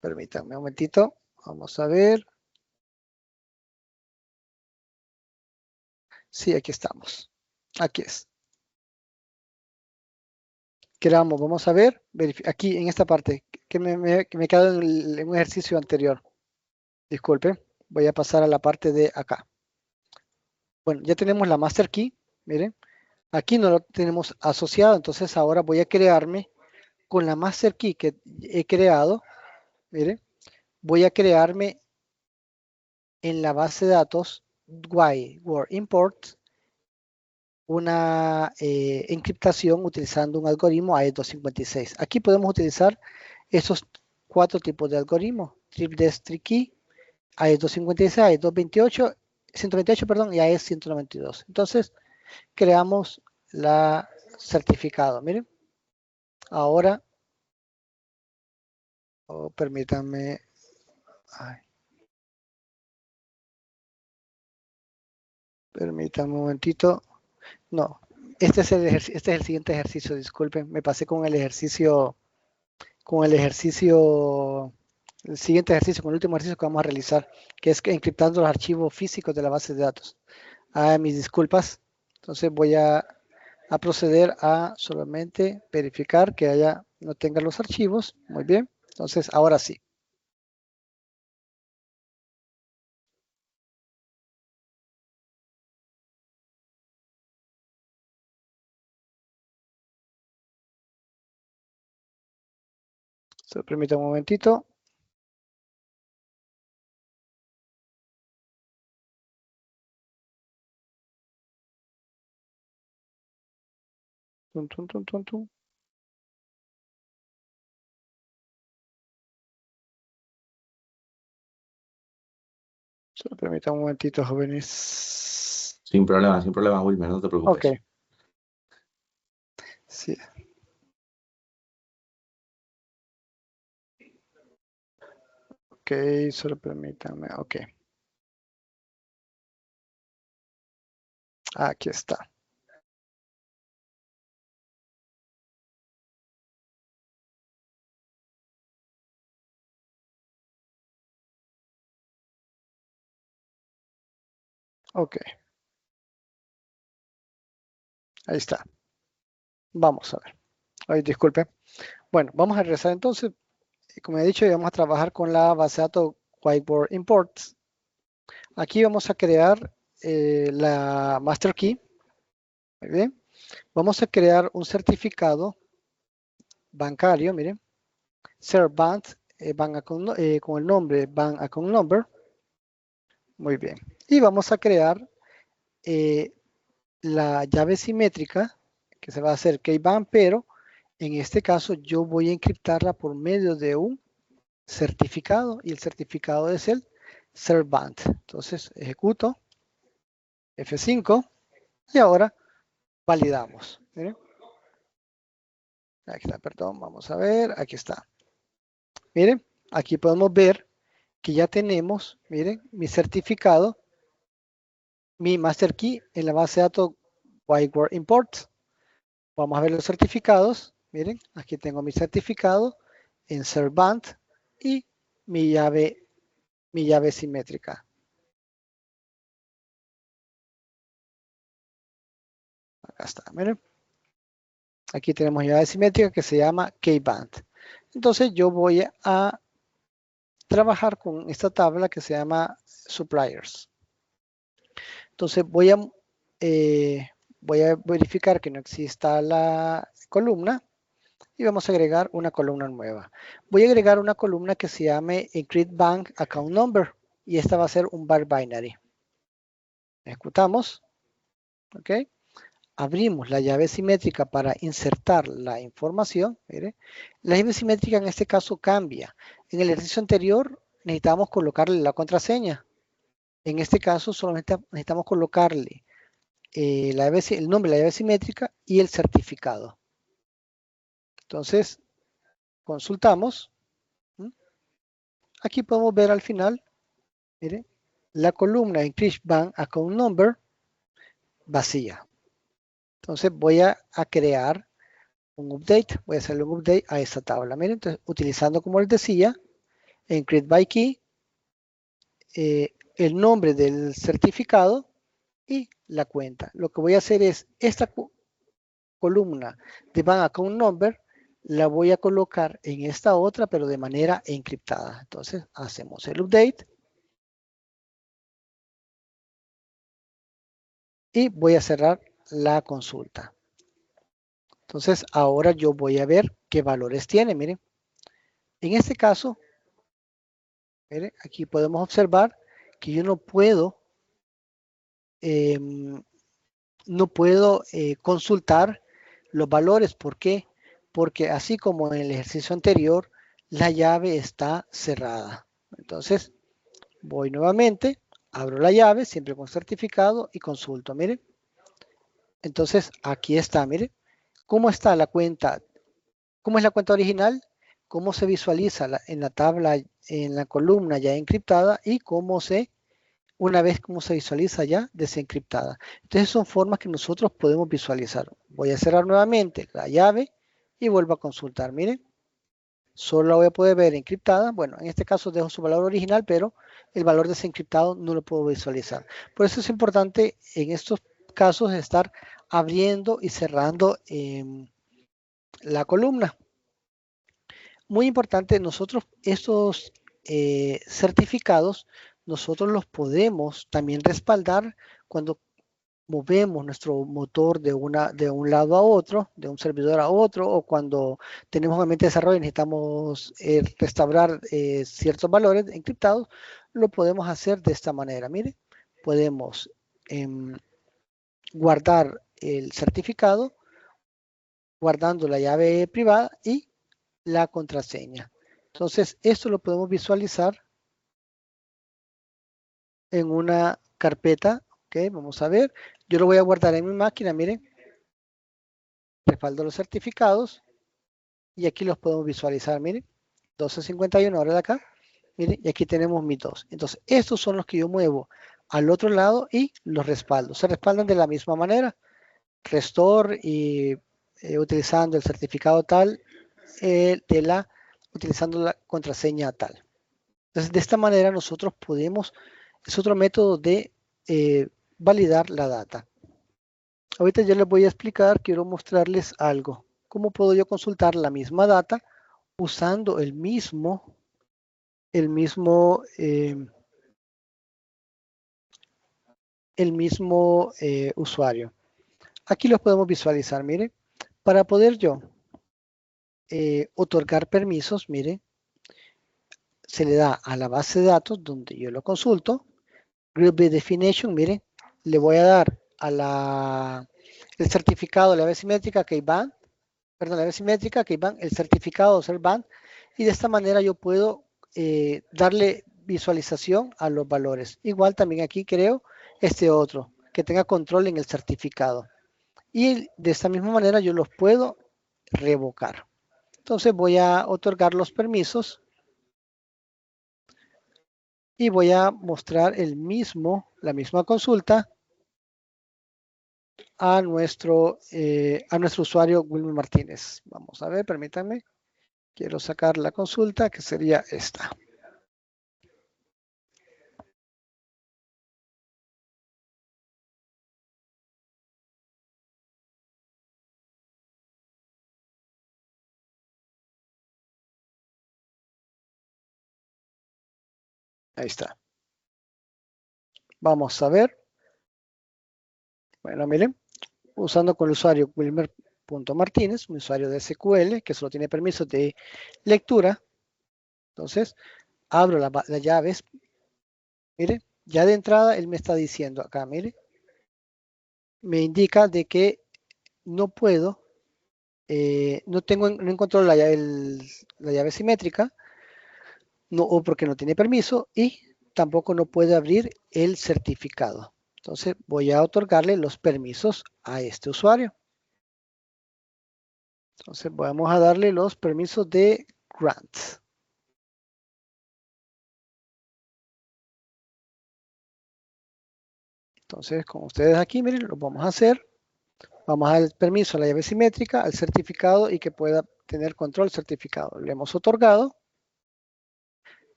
Permítanme un momentito, vamos a ver. Sí, aquí estamos. Aquí es. Creamos, vamos a ver, aquí en esta parte, que me he quedado en un ejercicio anterior. Disculpe, voy a pasar a la parte de acá. Bueno, ya tenemos la master key, miren. Aquí no lo tenemos asociado, entonces ahora voy a crearme con la master key que he creado, miren, voy a crearme en la base de datos Whiteboard Import una encriptación utilizando un algoritmo AES-256. Aquí podemos utilizar esos 4 tipos de algoritmos, TripDesk Key, AES-256, AES-228, 128, perdón, y AES-192. Entonces, creamos la certificado. Miren, ahora, permítanme. Permítanme un momentito. No, este es el siguiente ejercicio. Disculpen, me pasé con el siguiente ejercicio, con el último ejercicio que vamos a realizar, que es encriptando los archivos físicos de la base de datos. Mis disculpas. Entonces voy a proceder a solamente verificar que no tenga los archivos. Muy bien. Entonces, ahora sí. Solo permítame un momentito. Tum, tum, tum, tum, tum. Solo permítame un momentito, jóvenes. Sin problema, Wilmer, no te preocupes. Ok. Sí. Ok, solo permítanme. Ok. Aquí está. Ok. Ahí está. Vamos a ver. Ay, disculpe. Bueno, vamos a regresar entonces. Como he dicho, vamos a trabajar con la base de datos Whiteboard Imports. Aquí vamos a crear la master key. Muy bien. Vamos a crear un certificado bancario, miren. Servant, con el nombre Bank Account Number. Muy bien. Y vamos a crear la llave simétrica que se va a hacer KeyBank, pero en este caso yo voy a encriptarla por medio de un certificado y el certificado es el Servant. Entonces ejecuto F5 y ahora validamos. Miren. Aquí está, perdón, vamos a ver, aquí está. Miren, aquí podemos ver que ya tenemos, miren, mi certificado, mi master key en la base de datos Whiteword Import. Vamos a ver los certificados. Miren, aquí tengo mi certificado en Servant y mi llave simétrica. Acá está, miren. Aquí tenemos llave simétrica que se llama KeyBank. Entonces yo voy a trabajar con esta tabla que se llama Suppliers. Entonces voy a verificar que no exista la columna y vamos a agregar una columna nueva. Voy a agregar una columna que se llame Encrypt Bank Account Number y esta va a ser un var binary. Ejecutamos. ¿Ok? Abrimos la llave simétrica para insertar la información. Mire. La llave simétrica en este caso cambia. En el ejercicio anterior necesitamos colocarle la contraseña. En este caso solamente necesitamos colocarle el nombre de la llave simétrica y el certificado. Entonces, consultamos. Aquí podemos ver al final, mire, la columna Encrypt Bank Account Number vacía. Entonces voy a crear un update, voy a hacerle un update a esta tabla. Miren, entonces utilizando, como les decía, Encrypt by Key, el nombre del certificado y la cuenta. Lo que voy a hacer es esta columna de Bank Account Number la voy a colocar en esta otra, pero de manera encriptada. Entonces hacemos el update y voy a cerrar la consulta. Entonces ahora yo voy a ver qué valores tiene. Miren, en este caso, miren, aquí podemos observar que yo no puedo consultar los valores. ¿Por qué? Porque así como en el ejercicio anterior, la llave está cerrada. Entonces, voy nuevamente, abro la llave, siempre con certificado y consulto. Miren. Entonces, aquí está, miren. ¿Cómo está la cuenta? ¿Cómo es la cuenta original? ¿Cómo se visualiza en la tabla, en la columna ya encriptada? Y una vez cómo se visualiza ya desencriptada. Entonces son formas que nosotros podemos visualizar. Voy a cerrar nuevamente la llave y vuelvo a consultar. Miren, solo la voy a poder ver encriptada. Bueno, en este caso dejo su valor original, pero el valor desencriptado no lo puedo visualizar. Por eso es importante en estos casos estar abriendo y cerrando la columna. Muy importante, nosotros estos certificados, nosotros los podemos también respaldar cuando movemos nuestro motor de un lado a otro, de un servidor a otro, o cuando tenemos un ambiente de desarrollo y necesitamos restaurar ciertos valores encriptados, lo podemos hacer de esta manera. Mire, podemos guardar el certificado, guardando la llave privada y la contraseña. Entonces, esto lo podemos visualizar en una carpeta. Ok, vamos a ver. Yo lo voy a guardar en mi máquina, miren. Respaldo los certificados y aquí los podemos visualizar, miren. 1251, ahora de acá. Miren, y aquí tenemos mis dos. Entonces, estos son los que yo muevo al otro lado y los respaldo. Se respaldan de la misma manera. Restore y utilizando el certificado tal, utilizando la contraseña tal. Entonces, de esta manera nosotros podemos, es otro método de validar la data. Ahorita yo les voy a explicar, quiero mostrarles algo. ¿Cómo puedo yo consultar la misma data usando el mismo el mismo usuario. Aquí los podemos visualizar, mire. Para poder yo otorgar permisos, mire, se le da a la base de datos donde yo lo consulto. Group by definition, mire, le voy a dar a el certificado de la llave simétrica KeyBand, perdón, la llave simétrica KeyBand, el certificado de SerBand, y de esta manera yo puedo darle visualización a los valores. Igual también aquí creo este otro, que tenga control en el certificado. Y de esta misma manera yo los puedo revocar. Entonces voy a otorgar los permisos y voy a mostrar la misma consulta a nuestro usuario Wilmer Martínez. Vamos a ver, permítanme. Quiero sacar la consulta, que sería esta. Ahí está. Vamos a ver. Bueno, miren, usando con el usuario Wilmer.Martínez, un usuario de SQL que solo tiene permiso de lectura. Entonces, abro las llaves. Mire, ya de entrada él me está diciendo acá, mire, me indica de que no puedo, no encuentro la llave simétrica, no, o porque no tiene permiso, y tampoco no puede abrir el certificado. Entonces voy a otorgarle los permisos a este usuario. Entonces vamos a darle los permisos de grant. Entonces, con ustedes aquí, miren, lo vamos a hacer. Vamos al permiso a la llave simétrica, al certificado y que pueda tener control certificado. Le hemos otorgado.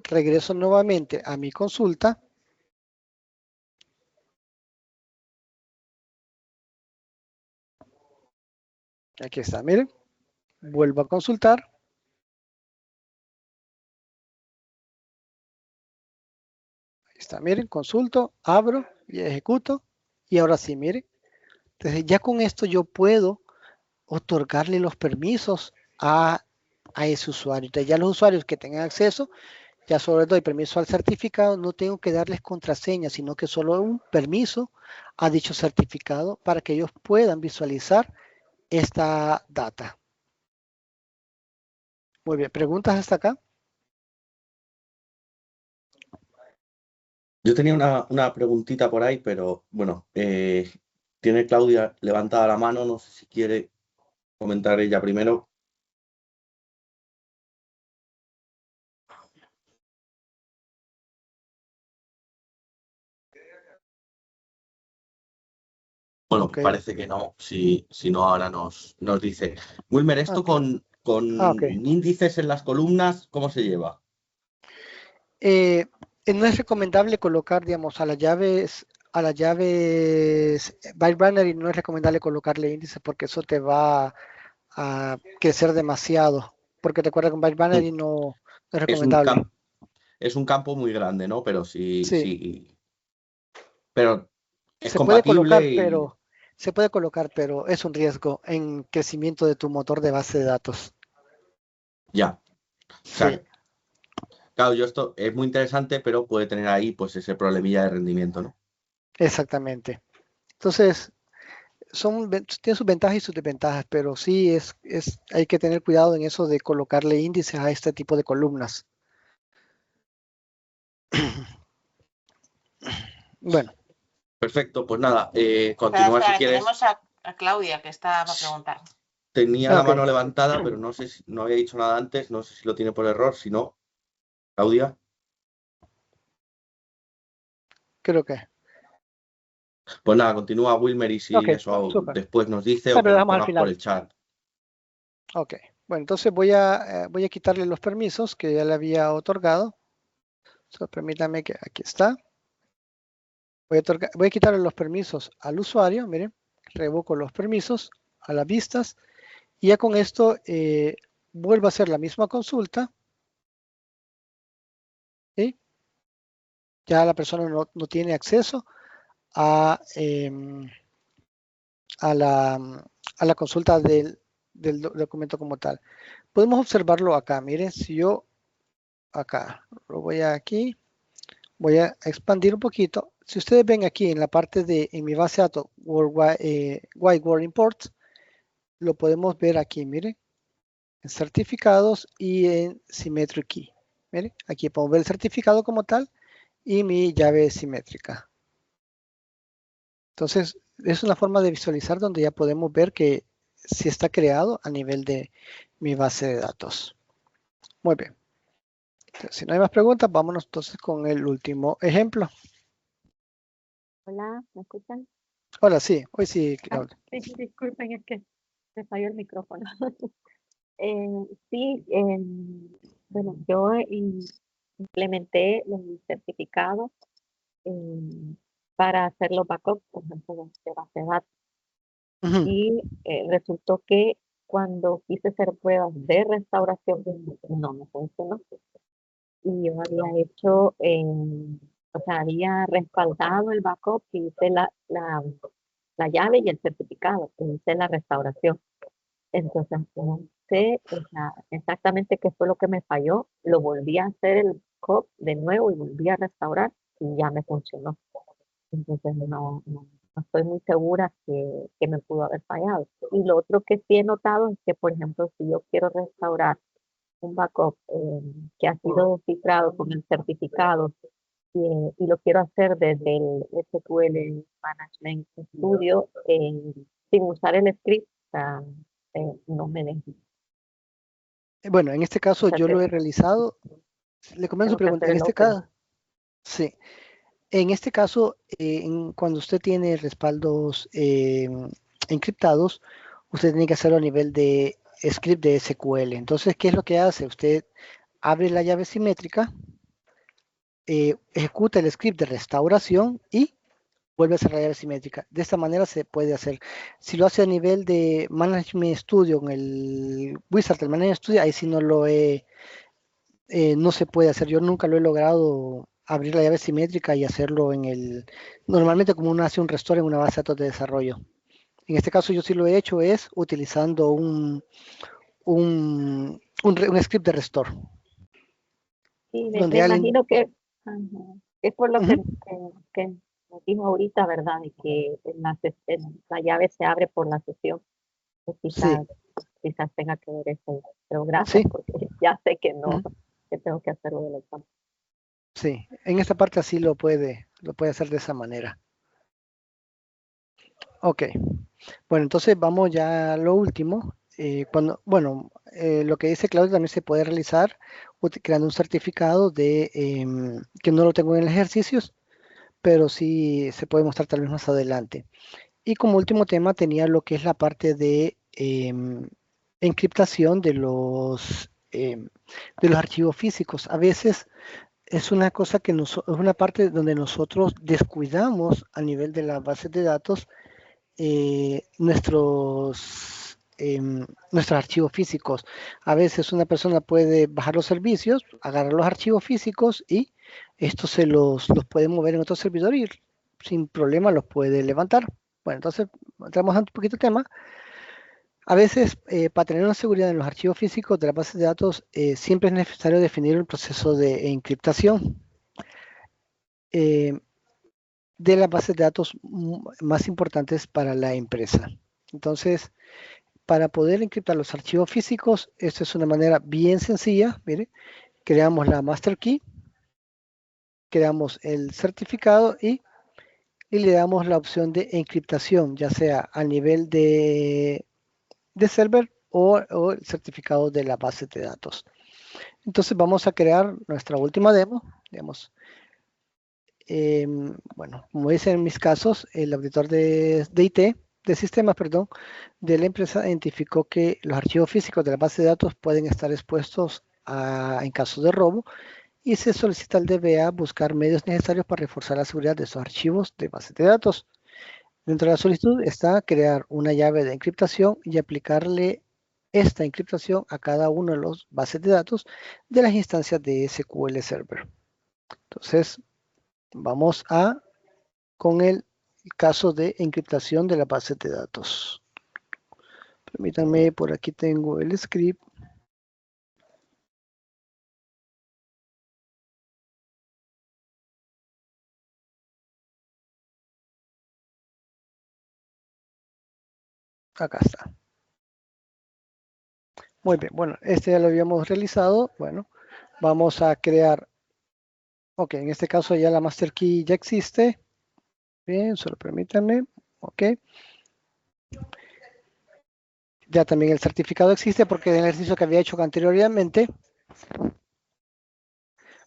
Regreso nuevamente a mi consulta. Aquí está, miren. Vuelvo a consultar. Ahí está, miren, consulto, abro y ejecuto. Y ahora sí, miren. Entonces ya con esto yo puedo otorgarle los permisos a ese usuario. Entonces ya los usuarios que tengan acceso, ya solo les doy permiso al certificado, no tengo que darles contraseña, sino que solo un permiso a dicho certificado para que ellos puedan visualizar esta data. Muy bien, ¿preguntas hasta acá? Yo tenía una preguntita por ahí, pero bueno, tiene Claudia levantada la mano, no sé si quiere comentar ella primero. Bueno, Ok. parece que no, si no ahora nos dice. Wilmer, esto Ok. con Ok. índices en las columnas, ¿cómo se lleva? No es recomendable colocar, digamos, a las llaves byte binary no es recomendable colocarle índices porque eso te va a crecer demasiado. Porque recuerda que un byte binary no es recomendable. Es un campo muy grande, ¿no? Pero Sí. Pero es Se puede colocar, compatible y pero es un riesgo en crecimiento de tu motor de base de datos. ya. O Sí, sea, claro, esto es muy interesante, pero puede tener ahí pues ese problemilla de rendimiento, ¿no? exactamente. Entonces, tiene sus ventajas y sus desventajas, pero sí hay que tener cuidado en eso de colocarle índices a este tipo de columnas. Bueno, Perfecto, pues nada, continúa si quieres. Tenemos a Claudia que está para preguntar. Tenía la ok. mano levantada, pero no sé si no había dicho nada antes, no sé si lo tiene por error, si no, Claudia. Creo que. Pues nada, continúa Wilmer y si Ok, eso súper. después nos dice o Pero que lo nos dejamos al pongas por final. el chat. Ok, bueno, entonces voy a quitarle los permisos que ya le había otorgado. Permítame que aquí está. Voy a quitarle los permisos al usuario, miren, revoco los permisos a las vistas y ya con esto vuelvo a hacer la misma consulta. ¿Sí? Ya la persona no tiene acceso a la consulta del documento como tal. Podemos observarlo acá. Miren, si yo acá lo voy a aquí, voy a expandir un poquito. Si ustedes ven aquí en la parte de en mi base de datos Whiteboard Imports, lo podemos ver aquí, miren, en certificados y en Symmetric Key. Miren, aquí podemos ver el certificado como tal y mi llave simétrica. Entonces, es una forma de visualizar donde ya podemos ver que sí está creado a nivel de mi base de datos. Muy bien. Entonces, si no hay más preguntas, vámonos entonces con el último ejemplo. Hola, ¿me escuchan? Hola, sí, hoy sí, Claudia. Sí, disculpen, es que me falló el micrófono. Sí, bueno, yo implementé los certificados para hacer los backups, por ejemplo, de base de datos. Ujú. Y resultó que cuando quise hacer pruebas de restauración, no me funcionó. Y yo había hecho, o sea, había respaldado el backup y hice la llave y el certificado, y hice la restauración. Entonces, no sé, o sea, exactamente qué fue lo que me falló. Lo volví a hacer el backup de nuevo y volví a restaurar y ya me funcionó. Entonces, no estoy muy segura que me pudo haber fallado. Y lo otro que sí he notado es que, por ejemplo, si yo quiero restaurar un backup que ha sido cifrado con el certificado y lo quiero hacer desde el SQL Management Studio sin usar el script, o sea, no me deja. Bueno, en este caso O sea, yo lo he realizado. Le comienzo su tengo que pregunta. hacer En el este open. caso, sí. En este caso, cuando usted tiene respaldos encriptados, usted tiene que hacerlo a nivel de script de SQL. Entonces, ¿qué es lo que hace? Usted abre la llave simétrica, ejecuta el script de restauración y vuelve a cerrar la llave simétrica. De esta manera se puede hacer. Si lo hace a nivel de Management Studio, en el Wizard del Management Studio, ahí sí no se puede hacer. Yo nunca lo he logrado abrir la llave simétrica y hacerlo normalmente como uno hace un restore en una base de datos de desarrollo. En este caso yo sí lo he hecho es utilizando un script de restore. Sí, me Donde alguien, imagino que ajá, es por lo Ujú, que nos dijo ahorita, ¿verdad? De que la llave se abre por la sesión. Pues sí, quizás tenga que ver eso. Pero gracias sí, porque ya sé que no, ujú, que tengo que hacerlo de la examen. sí. En esta parte así lo puede hacer de esa manera. Ok. Bueno, entonces vamos ya a lo último. Lo que dice Claudio también se puede realizar creando un certificado que no lo tengo en ejercicios, pero sí se puede mostrar tal vez más adelante. Y como último tema tenía lo que es la parte de encriptación de los archivos físicos. A veces es una cosa es una parte donde nosotros descuidamos a nivel de las bases de datos nuestros archivos físicos. A veces una persona puede bajar los servicios, agarrar los archivos físicos y estos los puede mover en otro servidor y sin problema los puede levantar. Bueno, entonces entramos a un poquito de tema. A veces, para tener una seguridad en los archivos físicos de las bases de datos, siempre es necesario definir un proceso de encriptación de las bases de datos más importantes para la empresa. Entonces, para poder encriptar los archivos físicos, esta es una manera bien sencilla. Mire, creamos la master key, creamos el certificado y le damos la opción de encriptación, ya sea a nivel de server o el certificado de la base de datos. Entonces vamos a crear nuestra última demo, digamos. Bueno, como dicen en mis casos, el auditor de IT, de sistemas, perdón, de la empresa identificó que los archivos físicos de la base de datos pueden estar expuestos en caso de robo y se solicita al DBA buscar medios necesarios para reforzar la seguridad de esos archivos de base de datos. Dentro de la solicitud está crear una llave de encriptación y aplicarle esta encriptación a cada uno de los bases de datos de las instancias de SQL Server. Entonces, vamos con el el caso de encriptación de la base de datos. Permítanme, por aquí tengo el script. Acá está. Muy bien, bueno, este ya lo habíamos realizado. Bueno, vamos a crear, ok, en este caso ya la master key ya existe. Bien, solo permítanme, ok. Ya también el certificado existe porque en el ejercicio que había hecho anteriormente,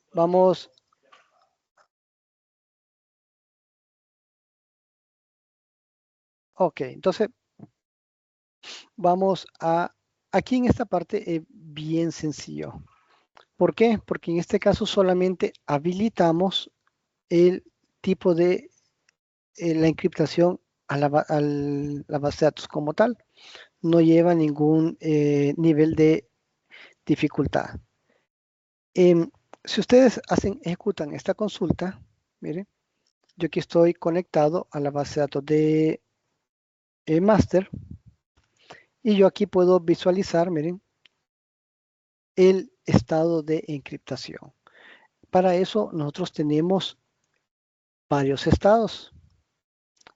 vamos ok, entonces vamos a, aquí en esta parte es bien sencillo. ¿Por qué? Porque en este caso solamente habilitamos el tipo de la encriptación a la base de datos como tal. No lleva ningún nivel de dificultad. Si ustedes ejecutan esta consulta, miren, yo aquí estoy conectado a la base de datos de master y yo aquí puedo visualizar, miren, el estado de encriptación. Para eso nosotros tenemos varios estados.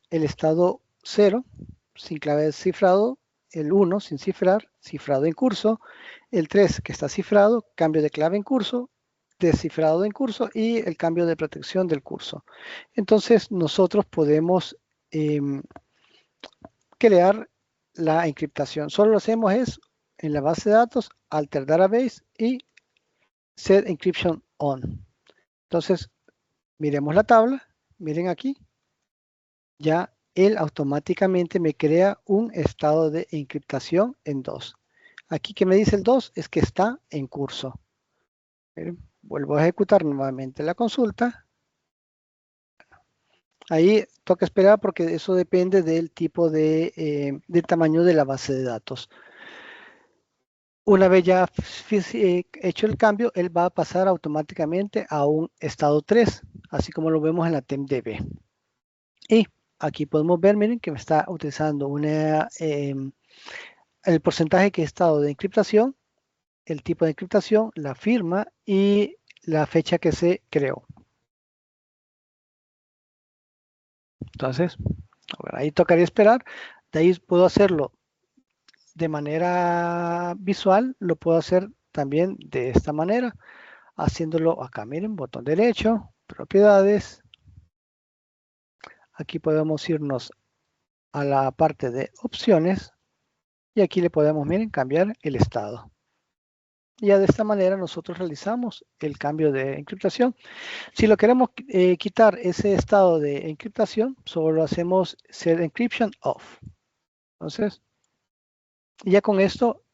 El estado 0, sin clave de cifrado, el 1 sin cifrar, cifrado en curso, el 3 que está cifrado, cambio de clave en curso, descifrado en curso y el cambio de protección del curso. Entonces nosotros podemos crear la encriptación. Solo lo hacemos es en la base de datos, alter database y set encryption on. Entonces, miremos la tabla, miren aquí, ya él automáticamente me crea un estado de encriptación en 2. Aquí que me dice el 2 es que está en curso. Miren, vuelvo a ejecutar nuevamente la consulta. Ahí toca esperar porque eso depende del tipo de tamaño de la base de datos. Una vez ya hecho el cambio, él va a pasar automáticamente a un estado 3, así como lo vemos en la TempDB. Y aquí podemos ver, miren, que me está utilizando el porcentaje que he estado de encriptación, el tipo de encriptación, la firma y la fecha que se creó. Entonces, bueno, ahí tocaría esperar. De ahí puedo hacerlo de manera visual, lo puedo hacer también de esta manera, haciéndolo acá, miren, botón derecho, propiedades. Aquí podemos irnos a la parte de opciones y aquí le podemos, miren, cambiar el estado. Ya de esta manera nosotros realizamos el cambio de encriptación. Si lo queremos quitar ese estado de encriptación, solo hacemos set encryption off. Entonces, ya con esto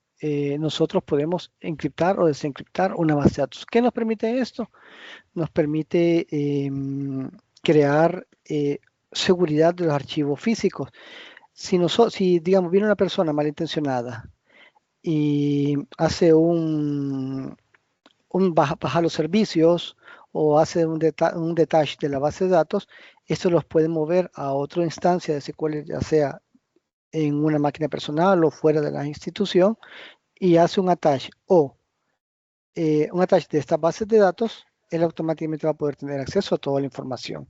nosotros podemos encriptar o desencriptar una base de datos. ¿Qué nos permite esto? Nos permite crear seguridad de los archivos físicos. Si digamos, viene una persona malintencionada y hace baja los servicios o hace un detach de la base de datos, esto los puede mover a otra instancia de SQL, ya sea en una máquina personal o fuera de la institución, y hace un attach o un attach de estas bases de datos, él automáticamente va a poder tener acceso a toda la información.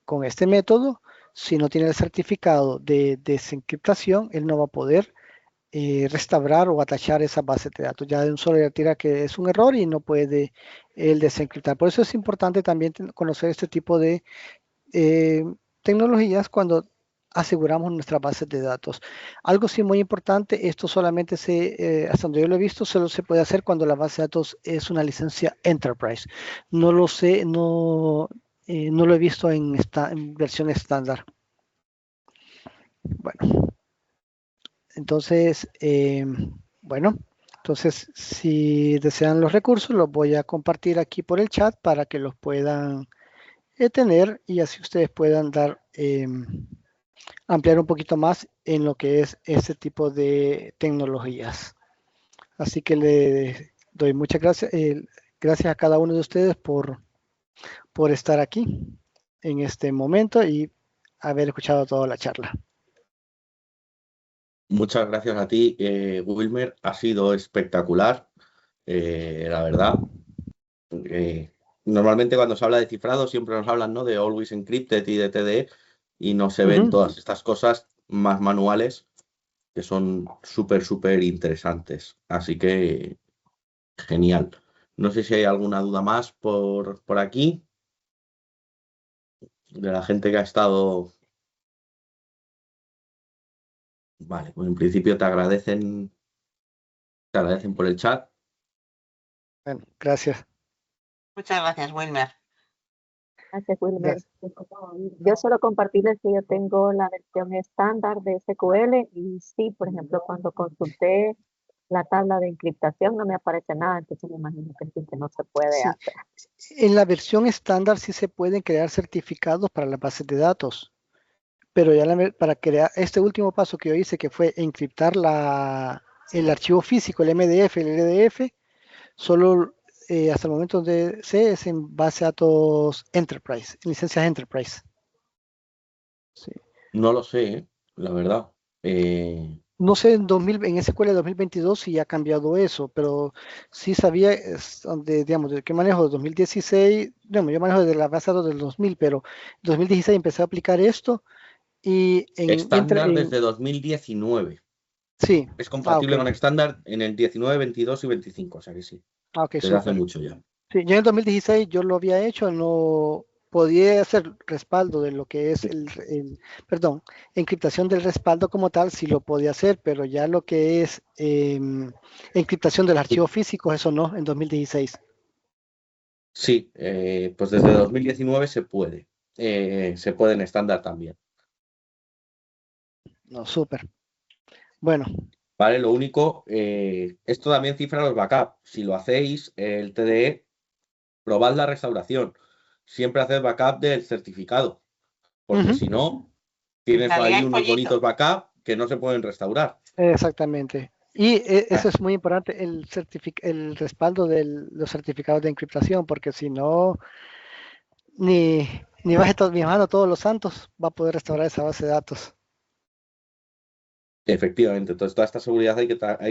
Con este método, si no tiene el certificado de desencriptación, él no va a poder restaurar o atachar esa base de datos. Ya de un solo tira que es un error y no puede el desencriptar. Por eso es importante también conocer este tipo de tecnologías cuando aseguramos nuestras bases de datos. Algo sí muy importante, esto solamente hasta donde yo lo he visto, solo se puede hacer cuando la base de datos es una licencia Enterprise. No lo sé, no lo he visto en versión estándar. Bueno, entonces, bueno, entonces si desean los recursos, los voy a compartir aquí por el chat para que los puedan tener y así ustedes puedan ampliar un poquito más en lo que es este tipo de tecnologías. Así que le doy muchas gracias, gracias a cada uno de ustedes por estar aquí en este momento y haber escuchado toda la charla. Muchas gracias a ti, Wilmer. Ha sido espectacular, la verdad. Normalmente cuando se habla de cifrado siempre nos hablan, ¿no?, de Always Encrypted y de TDE, y no se ven todas estas cosas más manuales que son súper interesantes. Así que genial. No sé si hay alguna duda más por aquí de la gente que ha estado. Vale, pues en principio te agradecen por el chat. Bueno, gracias. Muchas gracias, Wilmer. Gracias, Wilmer. Gracias. Yo solo compartirles que yo tengo la versión estándar de SQL y sí, por ejemplo, cuando consulté la tabla de encriptación no me aparece nada, entonces me imagino que sí que no se puede Sí. hacer. En la versión estándar sí se pueden crear certificados para las bases de datos, pero ya para crear este último paso que yo hice, que fue encriptar el archivo físico, el MDF, el LDF, solo hasta el momento donde sé es en base de datos Enterprise, en licencias Enterprise. Sí. No lo sé, la verdad. No sé en SQL de 2022 si ha cambiado eso, pero sí sabía digamos, de qué manejo de 2016, digamos, yo manejo desde la base de datos del 2000, pero en 2016 empecé a aplicar esto y Estándar desde 2019. Sí. Es compatible Ok. con estándar en el 19, 22 y 25, o sea que sí. Ok, Desde hace súper. mucho ya. Sí, yo en el 2016 yo lo había hecho, no podía hacer respaldo de lo que es perdón, encriptación del respaldo como tal, sí lo podía hacer, pero ya lo que es encriptación del archivo físico, eso no, en 2016. Sí, pues desde 2019 se puede. Se puede en estándar también. No, súper. Bueno, Vale, lo único, esto también cifra los backups. Si lo hacéis, el TDE, probad la restauración. Siempre haced backup del certificado, porque Ujú. si no, tienes La ahí liáis unos pollito. bonitos backups que no se pueden restaurar. Exactamente. Y eso Ah, es muy importante, el respaldo de los certificados de encriptación, porque si no, ni baje mi mano todos los santos va a poder restaurar esa base de datos. efectivamente, entonces toda esta seguridad hay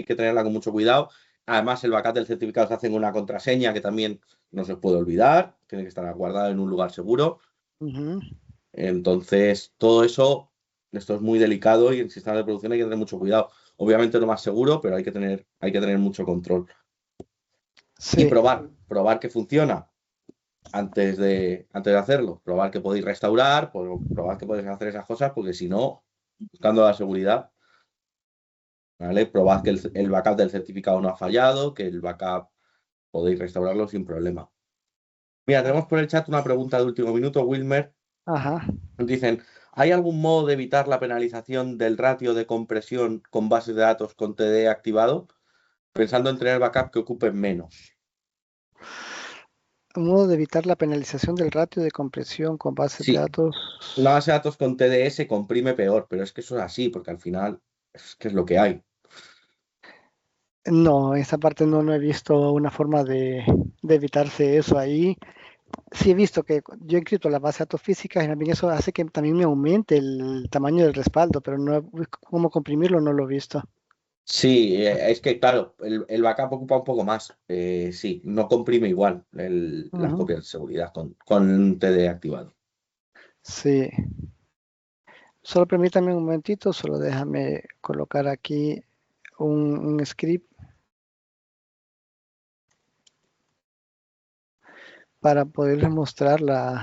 que tenerla con mucho cuidado. Además, el backup del certificado se hace en una contraseña que también no se puede olvidar, tiene que estar guardado en un lugar seguro. Ujú. Entonces, todo eso, esto es muy delicado y en sistemas de producción hay que tener mucho cuidado. Obviamente lo más seguro, pero hay que tener mucho control. Y Sí, probar que funciona antes de hacerlo. Probar que podéis restaurar, probar que podéis hacer esas cosas, porque si no, buscando la seguridad, ¿vale? Probad que el backup del certificado no ha fallado, que el backup podéis restaurarlo sin problema. Mira, tenemos por el chat una pregunta de último minuto, Wilmer. ajá. Dicen, ¿hay algún modo de evitar la penalización del ratio de compresión con bases de datos con TDE activado? Pensando en tener backup que ocupen menos. Un modo de evitar la penalización del ratio de compresión con bases de Sí, datos. una base de datos con TDE se comprime peor, pero es que eso es así, porque al final es que es lo que hay. No, esa parte no he visto una forma de evitarse eso ahí. Sí he visto que yo he escrito las bases de datos físicas y también eso hace que también me aumente el tamaño del respaldo, pero no cómo comprimirlo no lo he visto. Sí, es que claro, el backup ocupa un poco más. Sí, no comprime igual las Ujú. copias de seguridad con TDE activado. Sí. Solo permítame un momentito, solo déjame colocar aquí un script para poderles mostrar la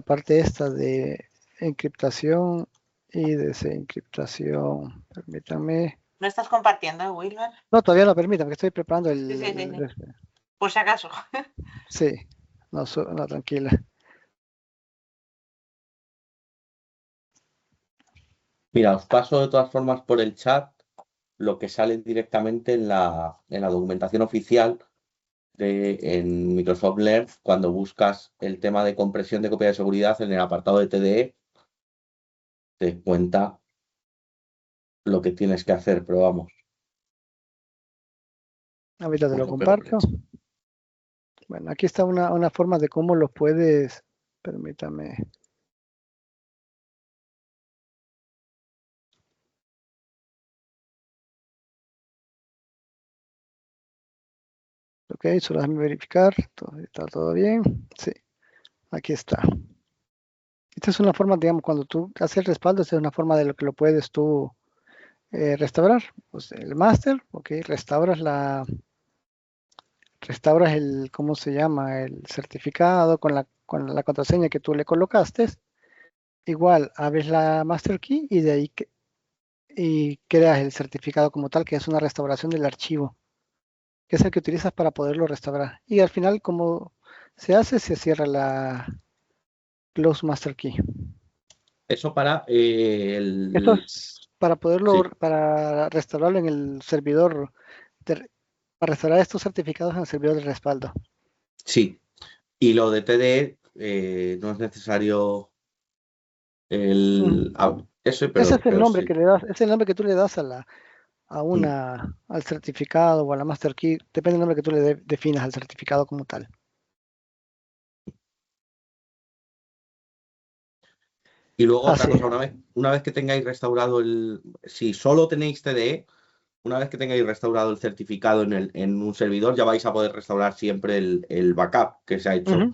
parte esta de encriptación y desencriptación. Permítanme. ¿No estás compartiendo, Wilmer? No, todavía no, permítanme, que estoy preparando Sí. Por si acaso. Sí, no, no, tranquila. Mira, os paso de todas formas por el chat lo que sale directamente en la documentación oficial en Microsoft Learn cuando buscas el tema de compresión de copia de seguridad en el apartado de TDE, te cuenta lo que tienes que hacer, pero vamos. Ahorita te Os lo lo pego por el comparto. chat. Bueno, aquí está una forma de cómo lo puedes, permítame. Ok, solo déjame verificar. ¿Está todo bien? Sí, aquí está. Esta es una forma, digamos, cuando tú haces el respaldo, esta es una forma de lo que lo puedes tú restaurar. Pues el máster, ok, restauras el, ¿cómo se llama? El certificado con la contraseña que tú le colocaste. Igual, abres la master key y de ahí y creas el certificado como tal, que es una restauración del archivo, que es el que utilizas para poderlo restaurar. Y al final, como se hace, se cierra la close master key. Eso para Esto es para poderlo, Sí. para restaurarlo en el servidor, para restaurar estos certificados en el servidor de respaldo. Sí. Y lo de TDE no es necesario eso, Ese es el pero nombre sí. que le das, es el nombre que tú le das al certificado o a la master key, depende del nombre que tú le definas al certificado como tal. Y luego otra Así. cosa, una vez que tengáis restaurado si solo tenéis TDE, una vez que tengáis restaurado el certificado en un servidor, ya vais a poder restaurar siempre el backup que se ha hecho, Ujú,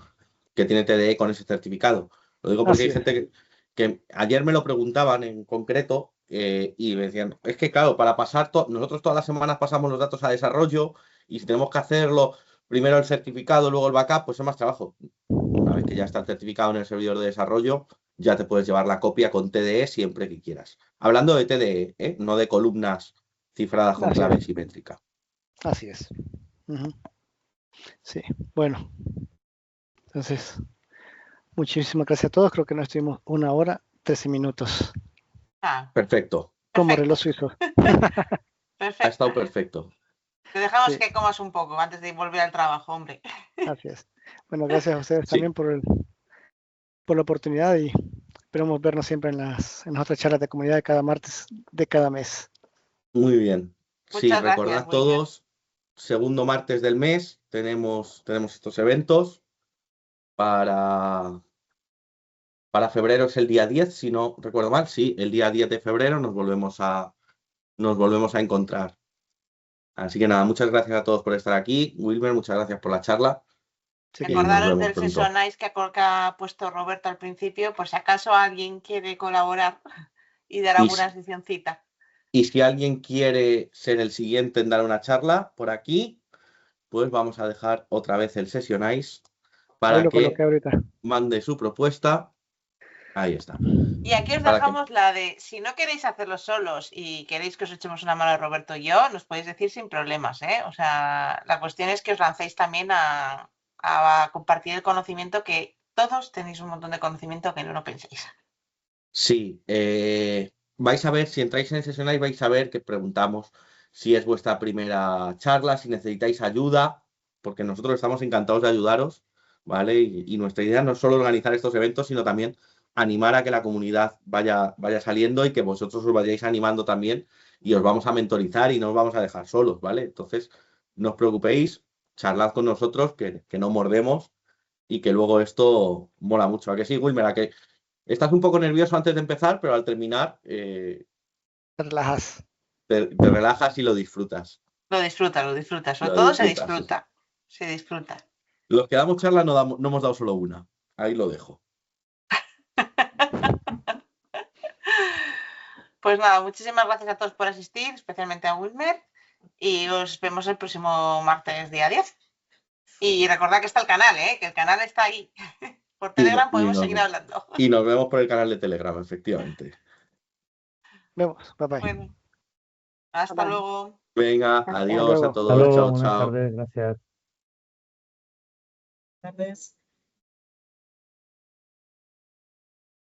que tiene TDE con ese certificado. Lo digo porque así hay es. gente que ayer me lo preguntaban en concreto y me decían, es que claro, para pasar, nosotros todas las semanas pasamos los datos a desarrollo y si tenemos que hacerlo primero el certificado, luego el backup, pues es más trabajo. Una vez que ya está el certificado en el servidor de desarrollo, ya te puedes llevar la copia con TDE siempre que quieras. Hablando de TDE, no de columnas cifradas con Así clave es. simétrica. Así es. Ujú. Sí, bueno, entonces, muchísimas gracias a todos. Creo que nos estuvimos 1 hora, 13 minutos, Ah, Perfecto. como perfecto, reloj suizo. Ha perfecto. estado perfecto. Te dejamos Sí, que comas un poco antes de volver al trabajo, hombre. así es. Bueno, gracias a ustedes Sí, también por la oportunidad y esperamos vernos siempre en las otras charlas de comunidad de cada martes de cada mes. muy bien. Sí, Muchas gracias, recordad Wilmer. todos, segundo martes del mes tenemos estos eventos. Para febrero es el día 10, si no recuerdo mal. Sí, el día 10 de febrero nos volvemos a encontrar. Así que nada, muchas gracias a todos por estar aquí. Wilmer, muchas gracias por la charla Así que y nos Recordaros vemos del pronto. Session que ha puesto Roberto al principio, por si acaso alguien quiere colaborar y dar Y, alguna si- sesióncita. y si alguien quiere ser el siguiente en dar una charla por aquí, pues vamos a dejar otra vez el Sessionize ahí para lo coloqué que ahorita. mande su propuesta. Ahí está. Y aquí os Para que, dejamos la de, si no queréis hacerlo solos y queréis que os echemos una mano Roberto y yo, nos podéis decir sin problemas, ¿eh? O sea, la cuestión es que os lancéis también a compartir el conocimiento, que todos tenéis un montón de conocimiento que no lo penséis. sí, vais a ver, si entráis en Sessionai, vais a ver que preguntamos si es vuestra primera charla, si necesitáis ayuda, porque nosotros estamos encantados de ayudaros, ¿vale? Y nuestra idea no es solo organizar estos eventos, sino también animar a que la comunidad vaya saliendo y que vosotros os vayáis animando también y os vamos a mentorizar y no os vamos a dejar solos, ¿vale? Entonces, no os preocupéis, charlad con nosotros, que no mordemos y que luego esto mola mucho. ¿A que sí, Wilmer? ¿A que estás un poco nervioso antes de empezar, pero al terminar Te relajas. te relajas y lo disfrutas? Lo disfruta, sobre Lo todo se disfrutas. disfruta, se disfruta. Los que damos charla no hemos dado solo una. Ahí lo dejo. Pues nada, muchísimas gracias a todos por asistir, especialmente a Wilmer, y os vemos el próximo martes día 10. Y recordad que está el canal, que el canal está ahí. Por Y, no- Telegram podemos seguir hablando. y nos vemos por el canal de Telegram, efectivamente. Vemos. Bye bye. Bueno, hasta Bye. luego. Venga, Gracias. Hasta adiós a luego. Hasta todos. luego, Chao, buenas chao. tardes, gracias. Tardes.